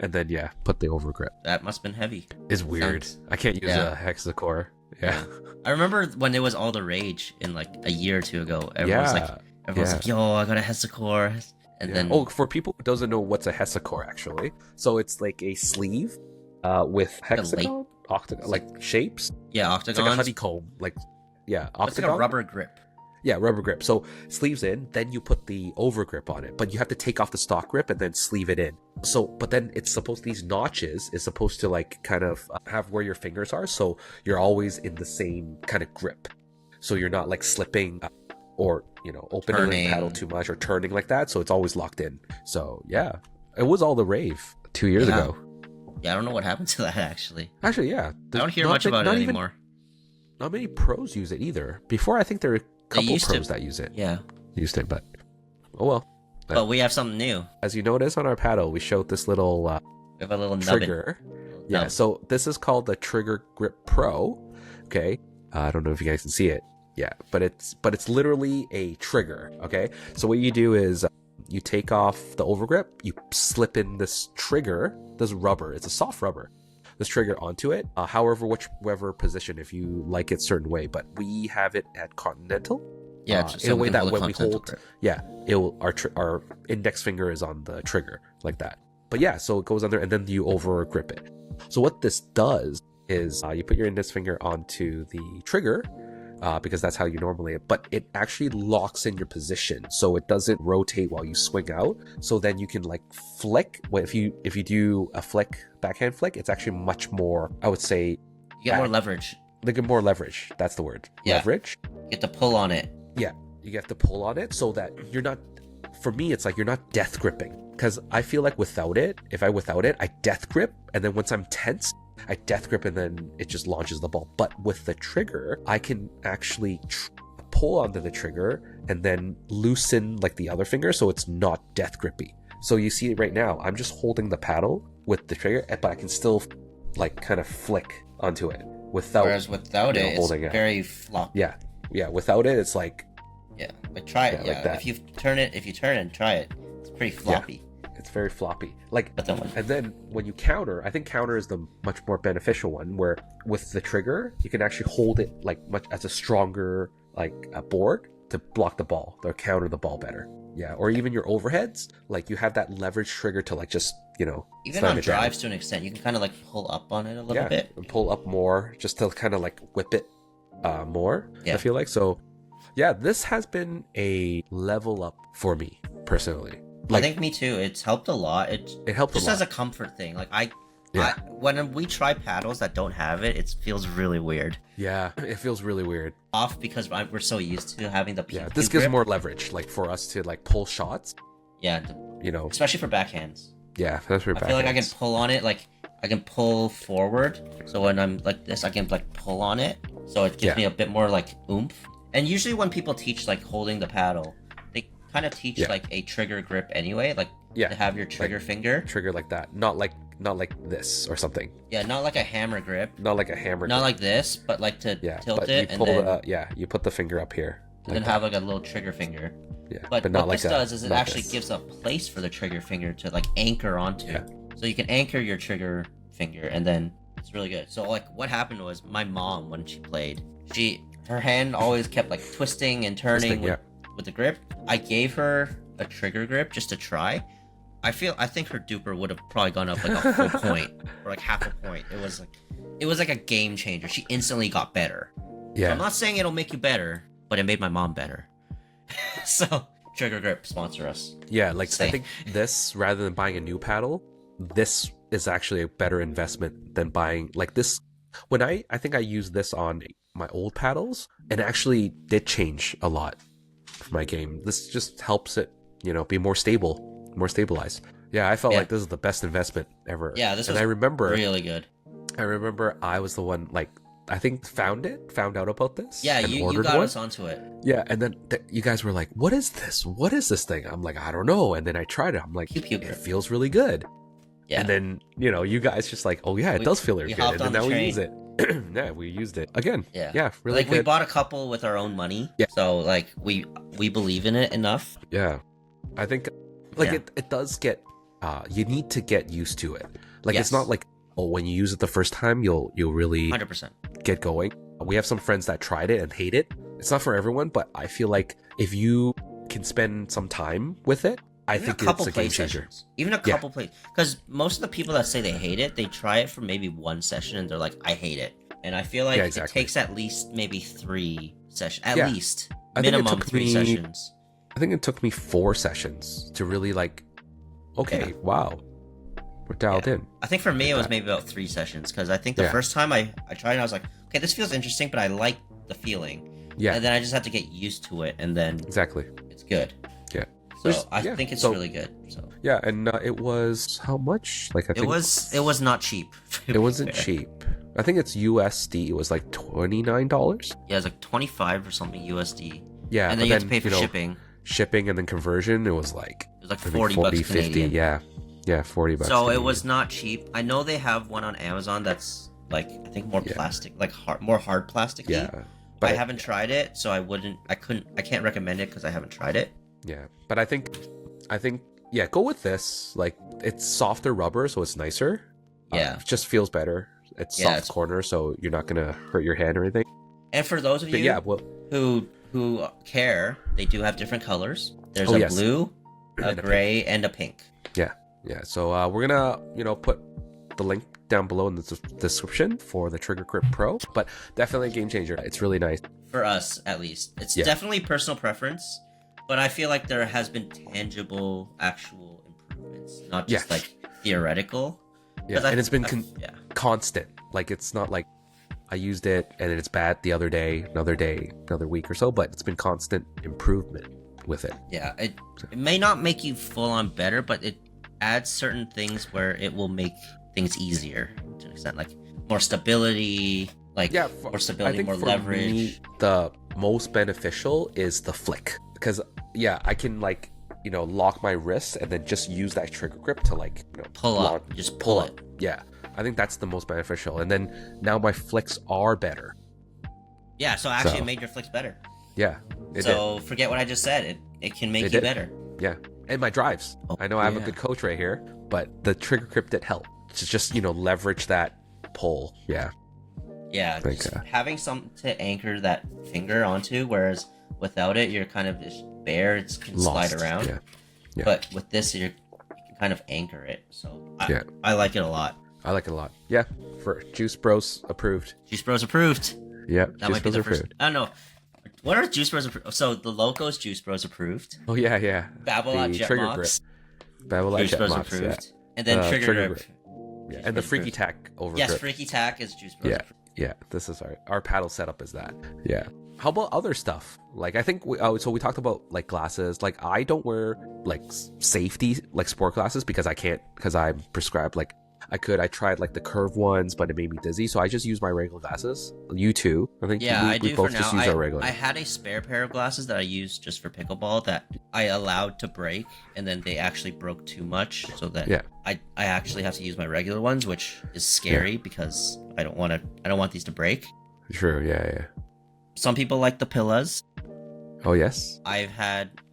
and then put the overgrip. That must have been heavy. It's weird. I can't use a hexacore. Yeah. I remember when it was all the rage in like a year or two ago. Everyone was like, yo, I got a hexacore. And then for people who doesn't know what's a hexacore actually. So it's like a sleeve with hexagon, octagon, like shapes. Yeah, octagon. It's like a honeycomb. Octagon. It's like a rubber grip. Yeah, rubber grip. So sleeves in, then you put the over grip on it, but you have to take off the stock grip and then sleeve it in. So, but then these notches is supposed to like kind of have where your fingers are, so you're always in the same kind of grip. So you're not like slipping or, opening the paddle too much or turning like that. So it's always locked in. So yeah, it was all the rave 2 years ago. Yeah, I don't know what happened to that actually. Actually, yeah. I don't hear much about it anymore. Not many pros use it either. Before, I think there were couple pros that use it. Yeah. Used it, but oh well. But we have something new. As you notice on our paddle, we showed this little we have a little trigger. Yeah, so this is called the Trigger Grip Pro. Okay. I don't know if you guys can see it. Yeah, but it's literally a trigger, okay? So what you do is you take off the overgrip, you slip in this trigger, this rubber, it's a soft rubber, this trigger onto it, whichever position, if you like it certain way. But we have it at Continental. Yeah, in a way that when we hold, our index finger is on the trigger like that. But yeah, so it goes on there and then you over grip it. So what this does is you put your index finger onto the trigger because that's how you normally, but it actually locks in your position, so it doesn't rotate while you swing out. So then you can like flick. Well, if you do a flick, backhand flick, it's actually much more, I would say, you get more leverage. They get more leverage. That's the word. Yeah. Leverage. You get to pull on it. Yeah, you have to pull on it so that you're not, for me, it's like you're not death gripping. Because I feel like without it, I death grip. And then once I'm tense, I death grip and then it just launches the ball. But with the trigger, I can actually pull onto the trigger and then loosen like the other finger so it's not death grippy. So you see it right now, I'm just holding the paddle with the trigger, but I can still like kind of flick onto it without. Whereas without it, it's very floppy. Yeah, without it, it's like... Yeah, but try it. Yeah, like that. If you turn it and try it, it's pretty floppy. Yeah, it's very floppy. Like, but then and then when you counter, I think counter is the much more beneficial one, where with the trigger, you can actually hold it like much as a stronger like a board to block the ball or counter the ball better. Yeah, or even your overheads, like you have that leverage trigger to like just, even on drives to an extent, you can kind of like pull up on it a little bit. And pull up more just to kind of like whip it more, yeah. I feel like. So yeah, this has been a level up for me personally. Like, I think me too. It's helped a lot. It helped just a lot. As a comfort thing. Like when we try paddles that don't have it, it feels really weird. Yeah, it feels really weird. Off because we're so used to having the yeah. This gives more leverage, like for us to like pull shots. Yeah, especially for backhands. Yeah, that's for backhands. I feel like I can pull on it, like I can pull forward. So when I'm like this, I can like pull on it. So it gives me a bit more like oomph. And usually when people teach like holding the paddle, they kind of teach like a trigger grip anyway, like to have your trigger finger. Trigger like that, not like this or something. Yeah, not like a hammer grip. Not like a hammer. Not like this, but like to tilt it and then you put the finger up here. And then have like a little trigger finger. Yeah, but not what this does is it actually gives a place for the trigger finger to like anchor onto. Yeah. So you can anchor your trigger finger, and then it's really good. So like what happened was my mom, when she played, her hand always kept like twisting and turning with the grip. I gave her a trigger grip just to try. I think her duper would have probably gone up like a full point or like half a point. It was like a game changer. She instantly got better. Yeah. So I'm not saying it'll make you better, but it made my mom better. So trigger grip, sponsor us. Yeah, like I think this, rather than buying a new paddle, this is actually a better investment than buying like this. When I think I used this on my old paddles, and actually did change a lot for my game. This just helps it, be more stable, more stabilized. Yeah, I felt like this is the best investment ever. Yeah, this was really good. I remember I was the one, like, I think found out about this. Yeah, you got us onto it. Yeah, and then you guys were like, what is this? What is this thing? I'm like, I don't know. And then I tried it. I'm like, it feels really good. Yeah. And then, you guys just like, oh yeah, it does feel really good. And then now we use it. Yeah, we used it again. Yeah, really good. We bought a couple with our own money. Yeah. So like we believe in it enough. Yeah. I think it does get you need to get used to it. Like it's not like, oh, when you use it the first time you'll really 100% get going. We have some friends that tried it and hate it. It's not for everyone, but I feel like if you can spend some time with it, I think it's a game changer. Even a couple plays. Because most of the people that say they hate it, they try it for maybe one session and they're like, I hate it. And I feel like it takes at least maybe 3 sessions. At least. Minimum 3 sessions. I think it took me 4 sessions to really like, okay, wow. We're dialed in. I think for me it was maybe about 3 sessions. Because I think the first time I tried it, I was like, okay, this feels interesting, but I like the feeling. Yeah. And then I just have to get used to it. And then it's good. Yeah. So I think it's really good. So yeah, and it was how much? Like I think it was not cheap. It wasn't cheap. I think it's USD. It was like $29. Yeah, it was like 25 or something USD. Yeah, and then you have to pay for shipping. Shipping and then conversion. It was like 40 bucks 50. Canadian. Yeah, $40. So Canadian. It was not cheap. I know they have one on Amazon that's like I think more plastic, like more hard plastic. Yeah, but I haven't tried it, so I can't recommend it because I haven't tried it. Yeah, but I think I think, yeah, go with this. Like, it's softer rubber, so it's nicer. Yeah. It just feels better. It's soft corner, so you're not gonna hurt your hand or anything. And for those of you who care, they do have different colors. There's a blue, a gray, and a pink. Yeah. So we're gonna, put the link down below in the description for the Trigger Grip Pro. But definitely a game changer. It's really nice. For us, at least. It's definitely personal preference, but I feel like there has been tangible, actual improvements, not just like theoretical. Yeah, and it's been constant. Like, it's not like I used it and it's bad the other day, another week or so, but it's been constant improvement with it. Yeah, it may not make you full on better, but it adds certain things where it will make things easier to an extent, like more stability, more stability, more leverage. Me, the most beneficial is the flick, because I can lock my wrists and then just use that trigger grip to pull up, just pull it. Yeah, I think that's the most beneficial. And then now my flicks are better. Yeah, so actually it made your flicks better. Yeah, so forget what I just said. It can make you better. Yeah, and my drives. I know I have a good coach right here, but the trigger grip did help to just leverage that pull. Yeah, just having something to anchor that finger onto, whereas without it you're kind of just bare. It can slide around. Yeah. But with this you can kind of anchor it. So I like it a lot. Yeah, for Juice Bros approved. Juice Bros approved. Yeah, that might be the first. I don't know. What are Juice Bros approved? So the Loco's Juice Bros approved. Oh yeah. Babolat Jet Mox. Babolat Juice Jet Bros Mox, approved. And then Trigger Grip. Yeah, and the Freaky Tack Overgrip. Yes, Freaky Tack is Juice Bros approved. Yeah, this is our paddle setup is that. Yeah. How about other stuff? Like, I think we talked about like glasses. Like, I don't wear like safety like sport glasses because I'm prescribed. Like, I tried like the curved ones, but it made me dizzy, so I just use my regular glasses. You too, I think. Yeah, I do. We both for just now, use our regular. I had a spare pair of glasses that I used just for pickleball that I allowed to break, and then they actually broke too much, so that I actually have to use my regular ones, which is scary because I don't want these to break. Sure. Yeah. Some people like the Pillas. Oh yes. I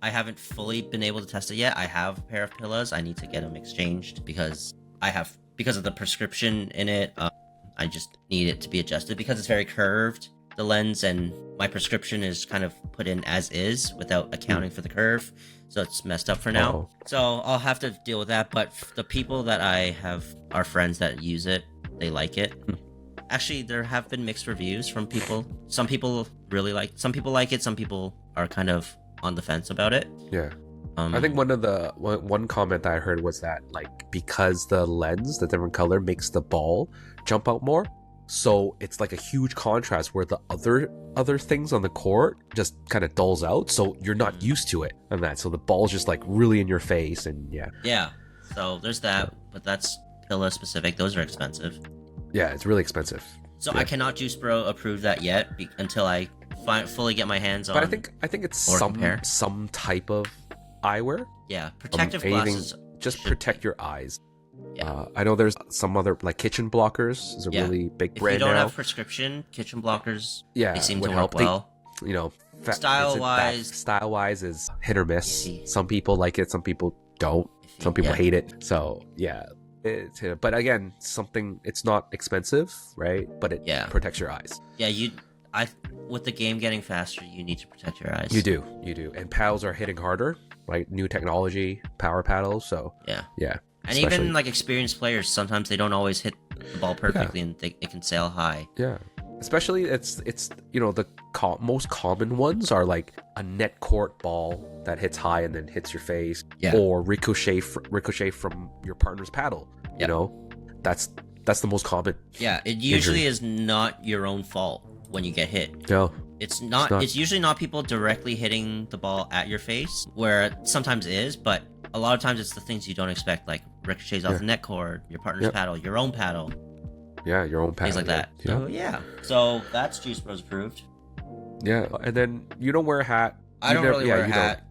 haven't fully been able to test it yet. I have a pair of Pillas. I need to get them exchanged because of the prescription in it. I just need it to be adjusted because it's very curved, the lens, and my prescription is kind of put in as is without accounting for the curve, so it's messed up for now. So I'll have to deal with that. But the people that I have are friends that use it. They like it. Actually, there have been mixed reviews from people. Some people some people like it. Some people are kind of on the fence about it. Yeah. I think one comment that I heard was that because the lens, the different color, makes the ball jump out more, so it's like a huge contrast where the other things on the court just kind of dulls out, so you're not used to it and that, so the ball's just really in your face. And so there's that. But that's Pilla specific. Those are expensive. Yeah, it's really expensive. So I cannot Juice Bro approve that yet until I fully get my hands on. But I think it's some type of eyewear. Yeah, protective glasses. Just protect your eyes. Yeah. I know there's some other kitchen blockers is a really big brand now. If you don't have prescription kitchen blockers, they seem to work well. Style wise is hit or miss. Some people like it, some people don't. Some people hate it. So but again, it's not expensive, right? But it protects your eyes. Yeah, with the game getting faster, you need to protect your eyes. You do. And paddles are hitting harder, right? New technology, power paddles. So yeah. And even experienced players, sometimes they don't always hit the ball perfectly, and it can sail high. Yeah. Especially it's the most common ones are like a net court ball that hits high and then hits your face, or ricochet from your partner's paddle. That's the most common. Yeah, it usually is not your own fault when you get hit. No, it's not. It's usually not people directly hitting the ball at your face, where it sometimes is, but a lot of times it's the things you don't expect, like ricochets off the net cord, your partner's paddle, your own paddle. Yeah, your own paddle. Things like that. So that's Juice Bros approved. Yeah, and then you don't wear a hat. I don't really wear a hat.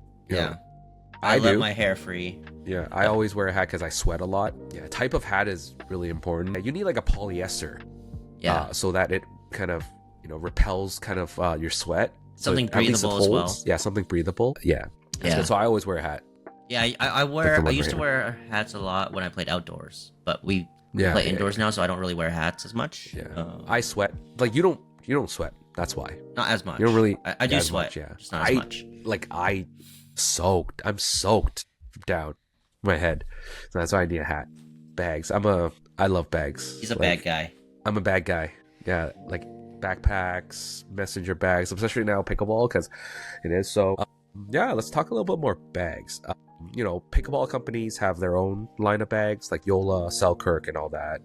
I let my hair free. Yeah, I always wear a hat because I sweat a lot. Yeah, type of hat is really important. You need a polyester. Yeah. So that it kind of repels kind of your sweat. Something breathable as well. Yeah, something breathable. Yeah. So I always wear a hat. Yeah, I Like the I one used right to here. wear hats a lot when I played outdoors, but we Yeah, play yeah, indoors yeah. now, so I don't really wear hats as much. Yeah. I sweat. Like you don't sweat. That's why. Not as You don't much. really I do as sweat, much, yeah. just not as much. I soaked. I'm soaked down my head. So that's why I need a hat. Bags. I love bags. He's a Like, bad guy. I'm a bad guy. Yeah, like backpacks, messenger bags, especially now pickleball because it is. So yeah, let's talk a little bit more bags. Pickleball companies have their own line of bags like Yola, Selkirk, and all that.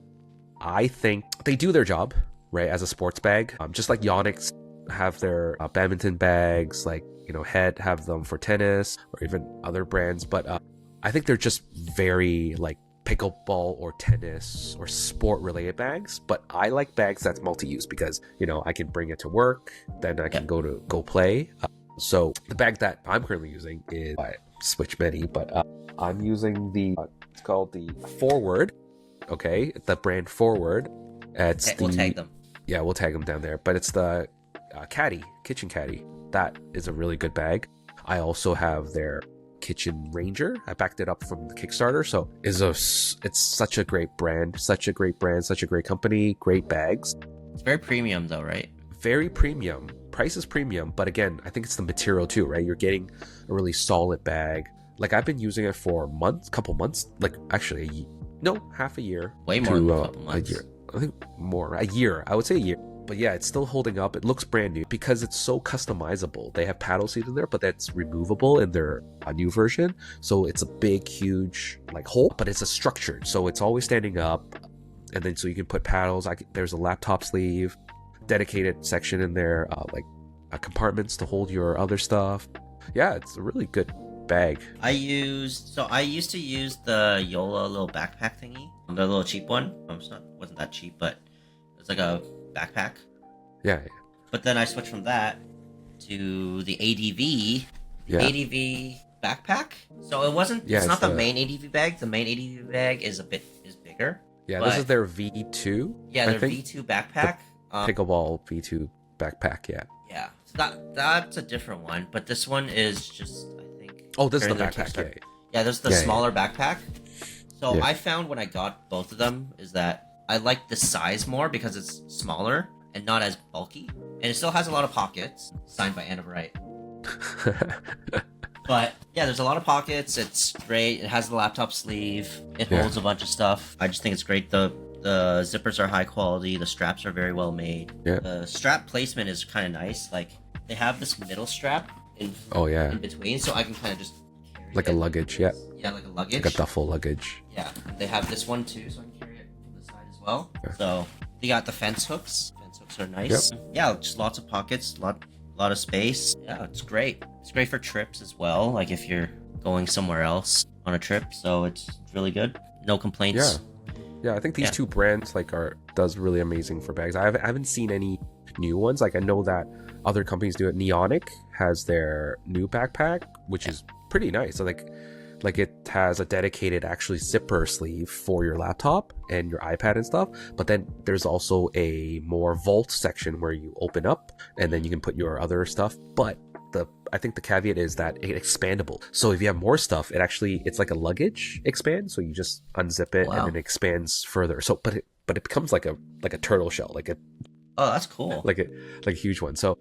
I think they do their job, right, as a sports bag. Just like Yonex have their badminton bags, like, Head have them for tennis or even other brands. But I think they're just very like pickleball or tennis or sport related bags. But I like bags that's multi-use because, I can bring it to work, then I can go play. So the bag that I'm currently using is, I switch many, but I'm using it's called the Forward. Okay, the brand Forward. We'll tag them. Yeah, we'll tag them down there. But it's the kitchen caddy. That is a really good bag. I also have their Kitchen Ranger. I backed it up from the Kickstarter, so it's such a great brand, such a great company, great bags. It's very premium though, right? Very premium. Price is premium, but again, I think it's the material too, right? You're getting a really solid bag. Like I've been using it for couple months, like actually half a year. Way more than a couple months. A year. I think more. A year. I would say a year. But yeah, it's still holding up. It looks brand new because it's so customizable. They have paddle seats in there, but that's removable in their new version. So it's a big, huge like hole, but it's a structured. So it's always standing up. And then so you can put paddles. There's a laptop sleeve, dedicated section in there, compartments to hold your other stuff. Yeah, it's a really good bag. I used to use the Yola little backpack thingy, the little cheap one. Wasn't that cheap, but it's like a backpack. Yeah. But then I switched from that to the ADV. ADV backpack. So it wasn't. Yeah, it's not the main ADV bag. The main ADV bag is bigger. Yeah, this is their V2. Yeah, their V2 backpack. Pickleball V2 backpack. Yeah. Yeah. So that's a different one, but this one is just, I think. Oh, this is the during their backpack. Kickstarter. Yeah, there's the smaller backpack. So I found when I got both of them is that I like the size more because it's smaller and not as bulky, and it still has a lot of pockets. Signed by Anna Wright. But yeah, there's a lot of pockets. It's great. It has the laptop sleeve. It holds a bunch of stuff. I just think it's great. The zippers are high quality. The straps are very well made. Yeah. The strap placement is kind of nice. Like they have this middle strap in between, so I can kind of just carry like it. a luggage. Yeah. Yeah, like a luggage. Like a duffel luggage. Yeah. They have this one too, so I can carry it from the side as well. Yeah. So they got the fence hooks. Fence hooks are nice. Yep. Yeah, just lots of pockets. Lot of space. Yeah, it's great. It's great for trips as well, like if you're going somewhere else on a trip. So it's really good. No complaints. Yeah, I think these two brands does really amazing for bags. I haven't seen any new ones. Like I know that other companies do it. Neonic has their new backpack, which is pretty nice. So like it has a dedicated actually zipper sleeve for your laptop and your iPad and stuff, but then there's also a more vault section where you open up and then you can put your other stuff. But I think the caveat is that it's expandable, so if you have more stuff, it's like a luggage expand, so you just unzip it and then it expands further. So but it becomes like a turtle shell, oh, that's cool, like a huge one. So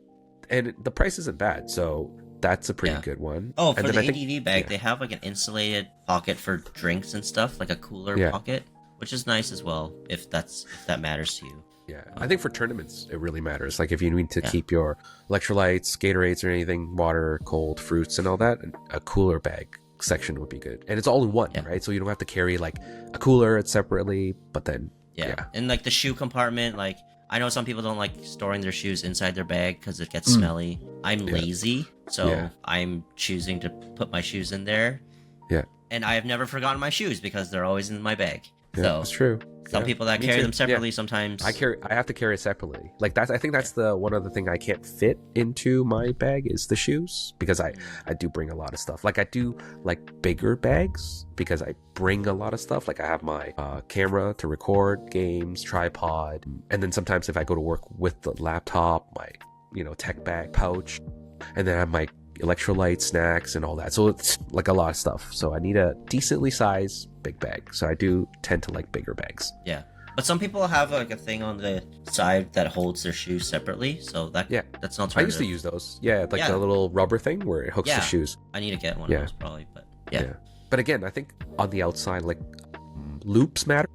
and the price isn't bad, so that's a pretty good one. Oh, for the ADV bag, they have like an insulated pocket for drinks and stuff, like a cooler pocket, which is nice as well, if that matters to you. Yeah, I think for tournaments, it really matters. Like if you need to keep your electrolytes, Gatorades, or anything, water, cold, fruits, and all that, a cooler bag section would be good. And it's all in one, right? So you don't have to carry like a cooler separately, but then and like the shoe compartment, like I know some people don't like storing their shoes inside their bag because it gets smelly. I'm lazy, so I'm choosing to put my shoes in there. Yeah. And I have never forgotten my shoes because they're always in my bag. Yeah, so that's true. Some people that carry them separately sometimes. I have to carry it separately. Like I think that's the one other thing I can't fit into my bag is the shoes, because I do bring a lot of stuff. Like I do like bigger bags because I bring a lot of stuff. Like I have my camera to record games, tripod, and then sometimes if I go to work with the laptop, my tech bag pouch, and then I have my electrolytes, snacks, and all that. So it's like a lot of stuff. So I need a decently sized big bag. So I do tend to like bigger bags. Yeah. But some people have like a thing on the side that holds their shoes separately. So that's an alternative. I used to use those. Yeah, like the little rubber thing where it hooks the shoes. I need to get one of those probably, but yeah. But again, I think on the outside, like loops matter.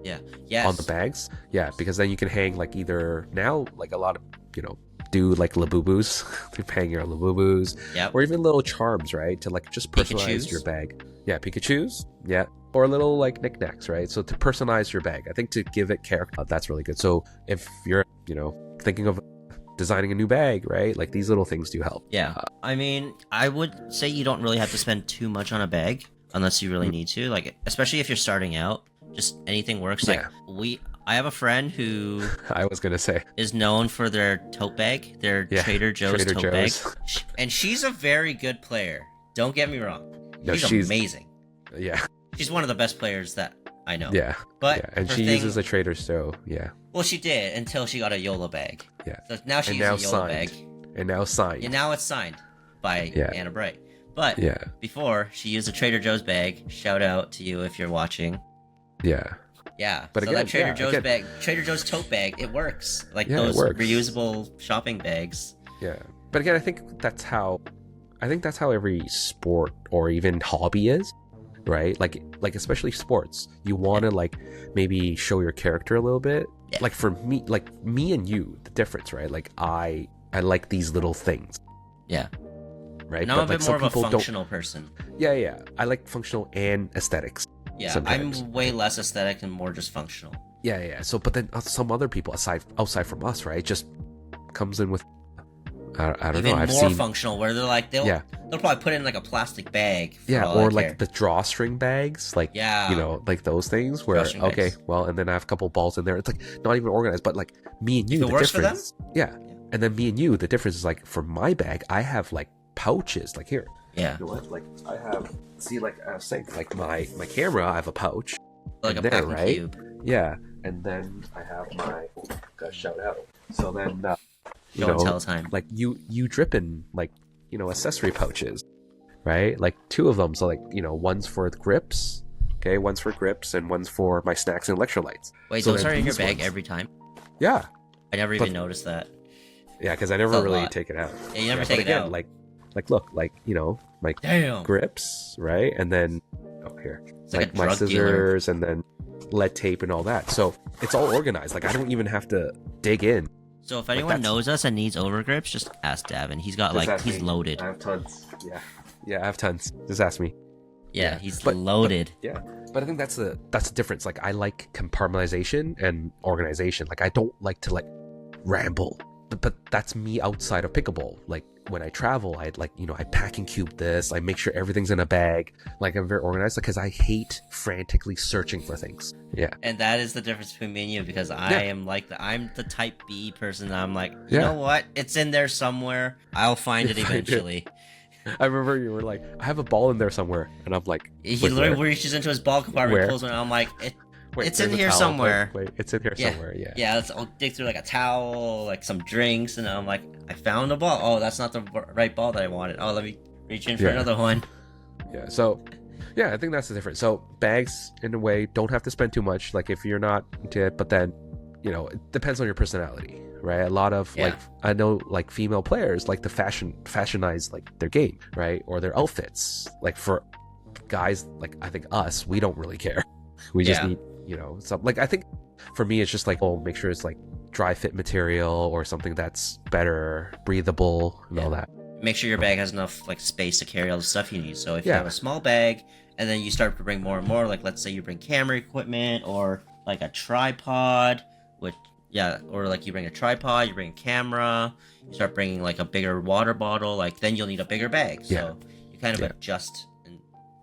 Yeah. Yes. On the bags. Yeah, because then you can hang like either now, like a lot of, do like Labubus. They're hanging on Labubus. Yeah. Or even little charms, right? To like just personalize your bag. Yeah, Pikachu's. Yeah. Or little like knickknacks, right? So to personalize your bag, I think to give it character, that's really good. So if you're, thinking of designing a new bag, right? Like these little things do help. Yeah. I mean, I would say you don't really have to spend too much on a bag unless you really need to. Like, especially if you're starting out, just anything works. Yeah. Like I have a friend who I was gonna say is known for their tote bag, their Trader Joe's tote bag, and she's a very good player. Don't get me wrong. No, she's amazing. Yeah. She's one of the best players that I know. Yeah. But and she uses a Trader Joe. Yeah. Well, she did until she got a Yola bag. Yeah. So now she uses a Yola bag. And now signed. And now it's signed by Anna Bright. But before, she used a Trader Joe's bag. Shout out to you if you're watching. Yeah. Yeah. But so again, that Trader Joe's bag, Trader Joe's tote bag, it works. Like those reusable shopping bags. Yeah. But again, I think that's how every sport or even hobby is, right? Like especially sports. You want to like maybe show your character a little bit. Yeah. Like for me, like me and you, the difference, right? Like I like these little things. Yeah. Right. And I'm a bit more of a functional person. Yeah. I like functional and aesthetics. Yeah, sometimes. I'm way less aesthetic and more just functional. Yeah. So, but then some other people outside from us, right, just comes in with I don't know. I've seen more functional where they're like they'll probably put it in like a plastic bag. Or like the drawstring bags, like like those things where bags. Well, and then I have a couple balls in there. It's like not even organized, but like me and you, the difference. Yeah, and then me and you, the difference is like for my bag, I have like pouches, like here. Yeah. You know what? Like I have, like I was saying, like my camera, I have a pouch. Like a packing cube. Yeah. And then I have my, gotta shout out. So then, tell time. Like you drip in like, accessory pouches, right? Like 2 of them. So like, one's for the grips. Okay. One's for grips and one's for my snacks and electrolytes. Wait, those are in your bag every time? Yeah. I never even noticed that. Yeah. Cause I never really take it out. Yeah, you never take it out. Like look, like my grips, right? And then here, like my scissors, and then lead tape and all that. So it's all organized. Like I don't even have to dig in. So if anyone knows us and needs overgrips, just ask Davin. He's got he's loaded. I have tons. Yeah, I have tons. Just ask me. Yeah, he's loaded. But I think that's the difference. Like I like compartmentalization and organization. Like I don't like to ramble. But that's me outside of pickleball. Like when I travel, I pack and cube this. I make sure everything's in a bag. Like I'm very organized because I hate frantically searching for things. Yeah. And that is the difference between me and you because I am I'm the type B person. I'm like, you know what? It's in there somewhere. I'll find it eventually. I remember you were like, I have a ball in there somewhere, and I'm like, he literally reaches into his ball compartment, pulls one, and I'm like, it's in here somewhere. Wait, it's in here somewhere. Yeah. Yeah, I'll dig through like a towel, like some drinks, and I'm like, I found a ball. Oh, that's not the right ball that I wanted. Oh, let me reach in for another one. Yeah. So, I think that's the difference. So bags, in a way, don't have to spend too much. Like if you're not into it, but then, it depends on your personality, right? A lot of I know like female players like to fashionize like their game, right, or their outfits. Like for guys, like I think us, we don't really care. We just need. Some like I think for me it's just like make sure it's like dry fit material or something that's better breathable and all that. Make sure your bag has enough like space to carry all the stuff you need. So if you have a small bag and then you start to bring more and more, like let's say you bring camera equipment or like a tripod, or like you bring a tripod, you bring a camera, you start bringing like a bigger water bottle, like then you'll need a bigger bag. So you kind of adjust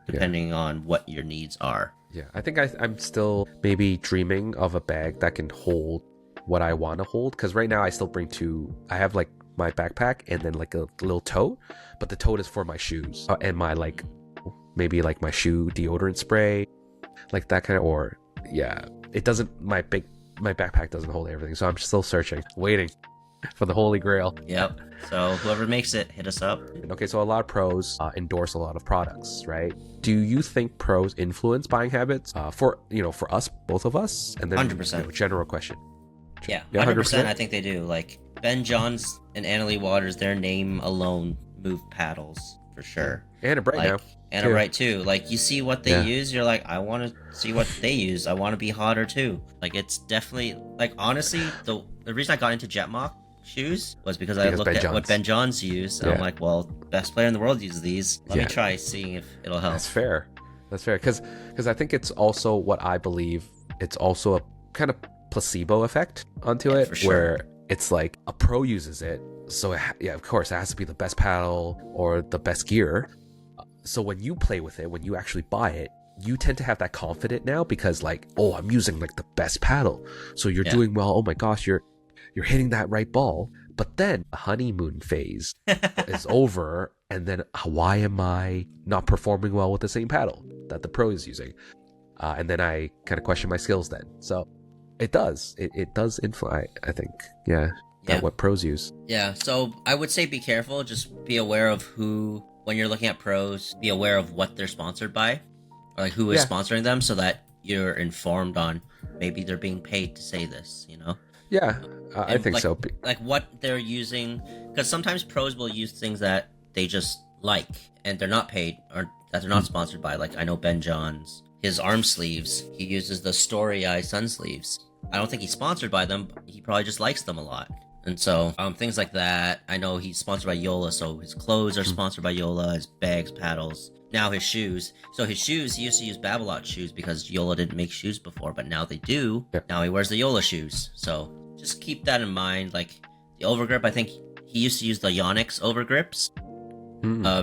depending on what your needs are. Yeah, I think I'm still maybe dreaming of a bag that can hold what I want to hold. Because right now I still bring 2. I have like my backpack and then like a little tote. But the tote is for my shoes and my like maybe like my shoe deodorant spray. Like that kind of, it doesn't, my backpack doesn't hold everything. So I'm still searching, waiting. for the holy grail. Yep. So whoever makes it, hit us up. Okay, so a lot of pros endorse a lot of products, right? Do you think pros influence buying habits for us, both of us? And then 100%. General question. Yeah, 100%. I think they do. Like Ben Johns and Annalie Waters, their name alone moved paddles for sure. Anna Bright now. Anna Bright too. Like you see what they use, you're like, I want to see what they use. I want to be hotter too. Like it's definitely like honestly, the reason I got into Jetmock shoes was because I looked at what Ben Johns used, and I'm like, well, best player in the world uses these. Let me try seeing if it'll help. That's fair. Because I think it's also what I believe. It's also a kind of placebo effect onto it, for sure. where it's like a pro uses it, so of course it has to be the best paddle or the best gear. So when you play with it, when you actually buy it, you tend to have that confidence now because like, oh, I'm using like the best paddle, so you're doing well. Oh my gosh, you're hitting that right ball. But then the honeymoon phase is over, and then why am I not performing well with the same paddle that the pro is using? And then I kind of question my skills then. So it does influence, I think, what pros use. Yeah, so I would say be careful. Just be aware of who, when you're looking at pros, be aware of what they're sponsored by, or like who is sponsoring them, so that you're informed on maybe they're being paid to say this, you know? Yeah, I think so. Like what they're using, because sometimes pros will use things that they just like, and they're not paid, or that they're not sponsored by. Like I know Ben Johns, his arm sleeves, he uses the Story Eye Sun sleeves. I don't think he's sponsored by them. He probably just likes them a lot. And so things like that. I know he's sponsored by Yola, so his clothes are sponsored by Yola, his bags, paddles. Now his shoes. So his shoes, he used to use Babolat shoes because Yola didn't make shoes before, but now they do. Yeah. Now he wears the Yola shoes. So just keep that in mind. Like the overgrip, I think he used to use the Yonex overgrips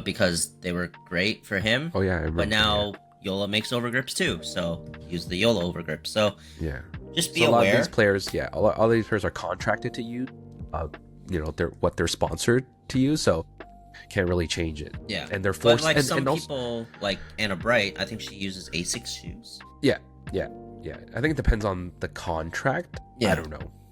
because they were great for him. Oh yeah, I remember. But now Yola makes overgrips too, so use the Yola overgrip. So just be aware. A lot of these players, all these players are contracted to use, they're sponsored to use, so can't really change it. Yeah, and they're forced. But like and people, also, like Anna Bright, I think she uses Asics shoes. Yeah. I think it depends on the contract. Yeah.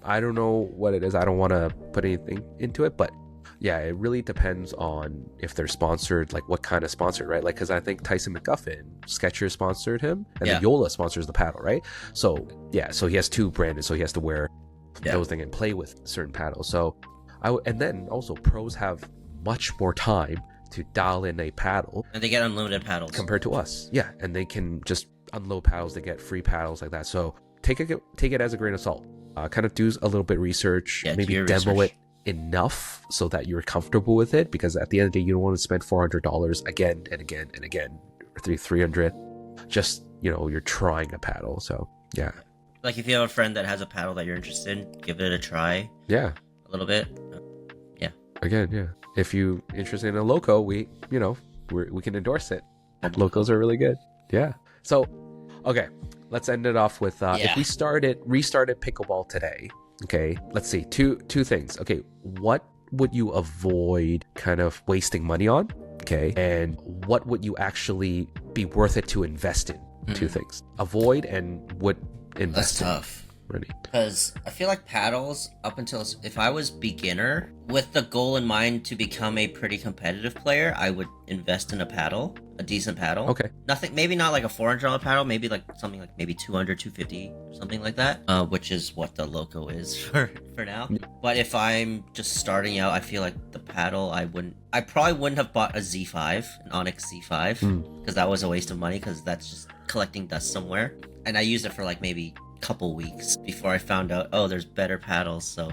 I don't know what it is. I don't want to put anything into it, but yeah, it really depends on if they're sponsored, like what kind of sponsored, right? Like, because I think Tyson McGuffin, Skechers sponsored him, and then Yola sponsors the paddle, right? So so he has two branded, so he has to wear those things and play with certain paddles. So and then also pros have much more time to dial in a paddle, and they get unlimited paddles compared to us. Yeah, and they can just unload paddles. They get free paddles like that. So take it as a grain of salt. Kind of do a little bit of research, maybe demo it enough so that you're comfortable with it, because at the end of the day you don't want to spend $400 again and again and again, or $300 just you're trying a paddle. So like if you have a friend that has a paddle that you're interested in, give it a try a little bit. If you interested in a loco, we can endorse it. Locos are really good. So okay, let's end it off with if we restarted pickleball today. Okay, let's see. Two things. Okay, what would you avoid kind of wasting money on? Okay, and what would you actually be worth it to invest in? Two things. Avoid and would invest in. That's tough. Because I feel like paddles, up until if I was beginner with the goal in mind to become a pretty competitive player, I would invest in a decent paddle. Okay. Nothing, maybe not like a $400 paddle, maybe like something like maybe $200, $250, something like that, which is what the Loco is for now. But if I'm just starting out, I feel like the paddle, I probably wouldn't have bought a Z5, an Onyx Z5, because that was a waste of money, because that's just collecting dust somewhere. And I used it for like maybe couple weeks before I found out, there's better paddles. So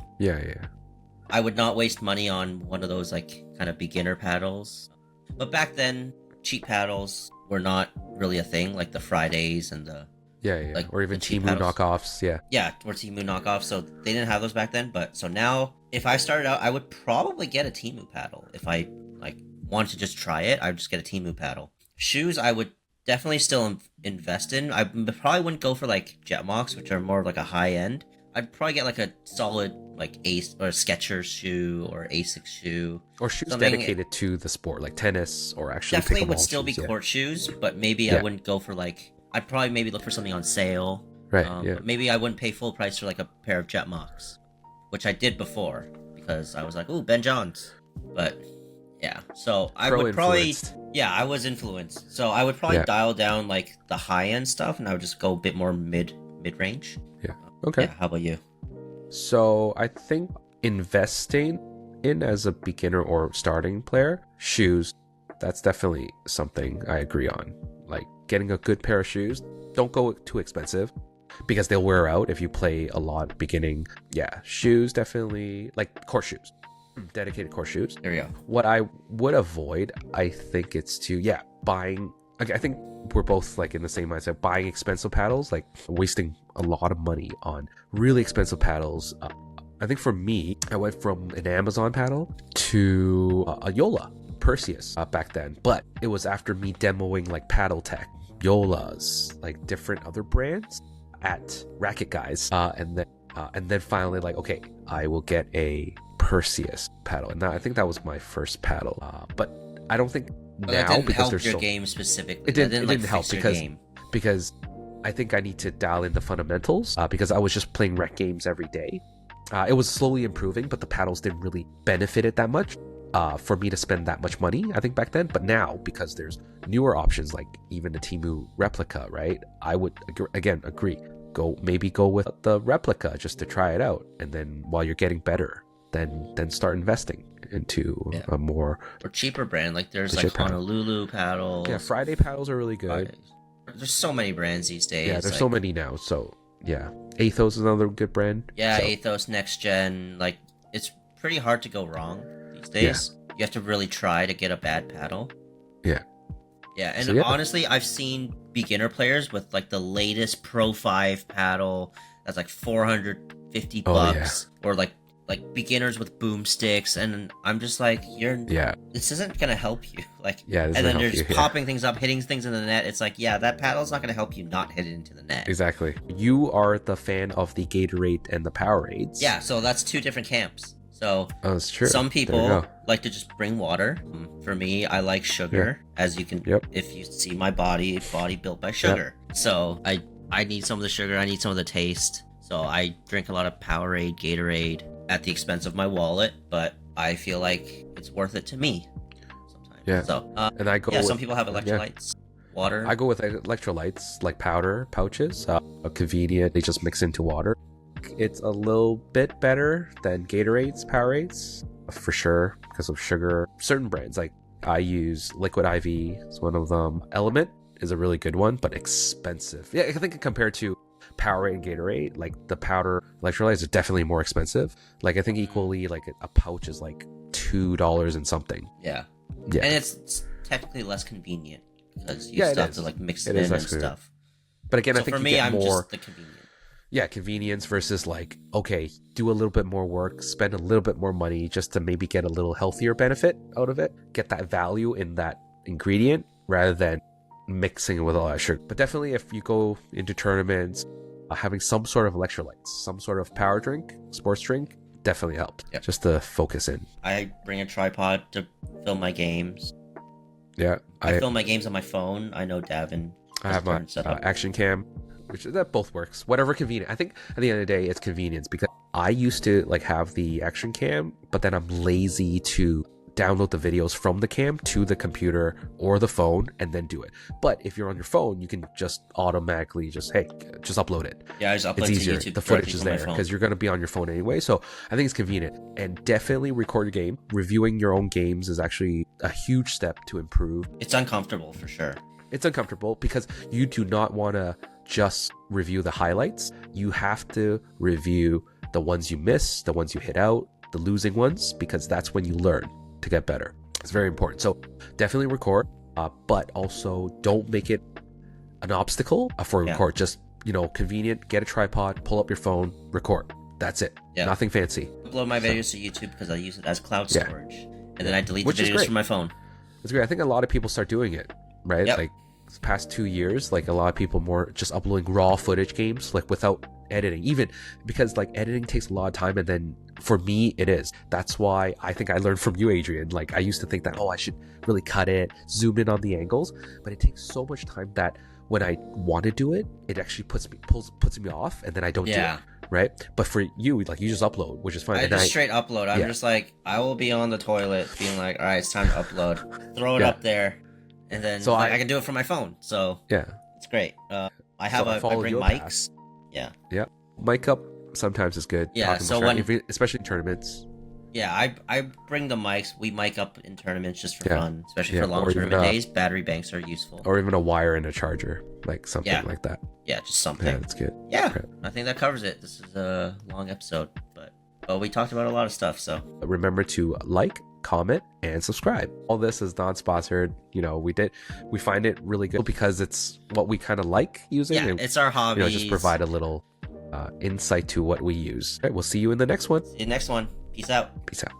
I would not waste money on one of those like kind of beginner paddles. But back then, cheap paddles were not really a thing, like the Fridays and the like, or even Temu knockoffs. Or Temu knockoffs. So they didn't have those back then. But so now, if I started out, I would probably get a Temu paddle. If I like wanted to just try it, I would just get a Temu paddle. Shoes, I would definitely still invest in. I probably wouldn't go for like Jetmocks, which are more of like a high end. I'd probably get like a solid like Ace or Skechers shoe or Asics shoe, or shoes dedicated to the sport, like tennis or actually definitely would still be court shoes, but maybe I wouldn't go for like, I'd probably maybe look for something on sale. Right. Maybe I wouldn't pay full price for like a pair of Jetmocks, which I did before because I was like, "Ooh, Ben Johns," but yeah. So I Pro would probably, influenced. yeah, I was influenced. So I would probably Yeah. dial down like the high end stuff, and I would just go a bit more mid range. Yeah. Okay. Yeah. How about you? So I think investing in as a beginner or starting player, shoes, that's definitely something I agree on. Like getting a good pair of shoes, don't go too expensive because they'll wear out if you play a lot beginning. Yeah, shoes definitely, like court shoes, dedicated court shoes. There we go. What I would avoid, I think it's to, buying. Okay, I think we're both like in the same mindset. Buying expensive paddles, like wasting a lot of money on really expensive paddles. I think for me, I went from an Amazon paddle to a Yola Perseus back then, but it was after me demoing like Paddle Tech, Yolas, like different other brands at Racket Guys, and then finally like, okay, I will get a Perseus paddle, and I think that was my first paddle. But I don't think But now that didn't because help there's your so game specifically. it didn't, That didn't help fix your because game. I think I need to dial in the fundamentals because I was just playing rec games every day. It was slowly improving, but the paddles didn't really benefit it that much for me to spend that much money, I think, back then. But now, because there's newer options like even the Temu replica, right? I would, again, agree. Go with the replica just to try it out. And then while you're getting better, then start investing into a more... Or cheaper brand. Like there's like legit paddle. Honolulu paddles. Yeah, Friday paddles are really good. Fridays. There's so many brands these days. Yeah, there's like, so many now. So, yeah. Athos is another good brand. Yeah, so. Athos, Next Gen. Like, it's pretty hard to go wrong these days. You have to really try to get a bad paddle. Yeah. Yeah, and So, honestly, I've seen beginner players with like the latest Pro 5 paddle that's like $450 bucks, or like beginners with boomsticks, and I'm just like, this isn't gonna help you. Like, and then they're just popping things up, hitting things in the net. It's like, that paddle's not gonna help you not hit it into the net. Exactly. You are the fan of the Gatorade and the Powerades. Yeah, so that's two different camps. So that's true. Some people like to just bring water. For me, I like sugar. As you can, if you see my body built by sugar. So I need some of the sugar. I need some of the taste. So I drink a lot of Powerade, Gatorade at the expense of my wallet, but I feel like it's worth it to me sometimes. Yeah. So and I go. Some people have electrolytes, water. I go with electrolytes, like powder pouches, convenient. They just mix into water. It's a little bit better than Gatorades, Powerades, for sure, because of sugar. Certain brands, like I use Liquid IV, is one of them. Element is a really good one, but expensive. Yeah, I think compared to Powerade and Gatorade, like the powder electrolytes are definitely more expensive. Like I think equally, like a pouch is like $2 and something. Yeah, and it's technically less convenient because you still have to like mix it in and stuff. But again, I think for me, I'm just the convenient. Yeah, convenience versus like, okay, do a little bit more work, spend a little bit more money just to maybe get a little healthier benefit out of it, get that value in that ingredient rather than mixing with a lot of sugar. But definitely if you go into tournaments, having some sort of electrolytes, some sort of power drink, sports drink, definitely helps. Yep. Just to focus in. I bring a tripod to film my games. Yeah. I film my games on my phone. I know Davin. I have my action cam. Which that both works, whatever convenient. I think at the end of the day, it's convenience because I used to like have the action cam, but then I'm lazy to download the videos from the cam to the computer or the phone and then do it. But if you're on your phone, you can just automatically just upload it. Yeah, I just upload it's easier. To YouTube. The footage is there because you're going to be on your phone anyway. So I think it's convenient, and definitely record your game. Reviewing your own games is actually a huge step to improve. It's uncomfortable for sure. It's uncomfortable because you do not want to just review the highlights. You have to review the ones you miss, the ones you hit out, the losing ones, because that's when you learn to get better. It's very important. So definitely record, but also don't make it an obstacle for record. Just, convenient, get a tripod, pull up your phone, record. That's it. Yeah. Nothing fancy. Upload my videos to YouTube because I use it as cloud storage. And then I delete the videos from my phone. It's great. I think a lot of people start doing it, right? Yep. Like past 2 years, like a lot of people more just uploading raw footage games, like without editing, even because like editing takes a lot of time. And then for me, it is. That's why I think I learned from you, Adrian. Like I used to think that, I should really cut it, zoom in on the angles, but it takes so much time that when I want to do it, it actually puts me off, and then I don't do it. right? But for you, like, you just upload, which is fine. I And just straight upload. I'm just like, I will be on the toilet being like, all right, it's time to upload. Throw it up there, and then so I can do it from my phone. So yeah, it's great. I have I bring your mics. path. Yeah. Mic up sometimes is good. Yeah, Talking so about when- strategy, especially in tournaments. Yeah, I bring the mics. We mic up in tournaments just for fun, especially for Yeah, long or even, tournament days. Battery banks are useful. Or even a wire and a charger, like something Yeah. like that. Yeah, just something. Yeah, that's good. Yeah, Okay. I think that covers it. This is a long episode, but we talked about a lot of stuff. So Remember to like, comment, and subscribe. All this is non-sponsored. You know, we find it really good because it's what we kind of like using. yeah, and, it's our hobby. just provide a little insight to what we use. All right, we'll see you in the next one. See you next one. Peace out. Peace out.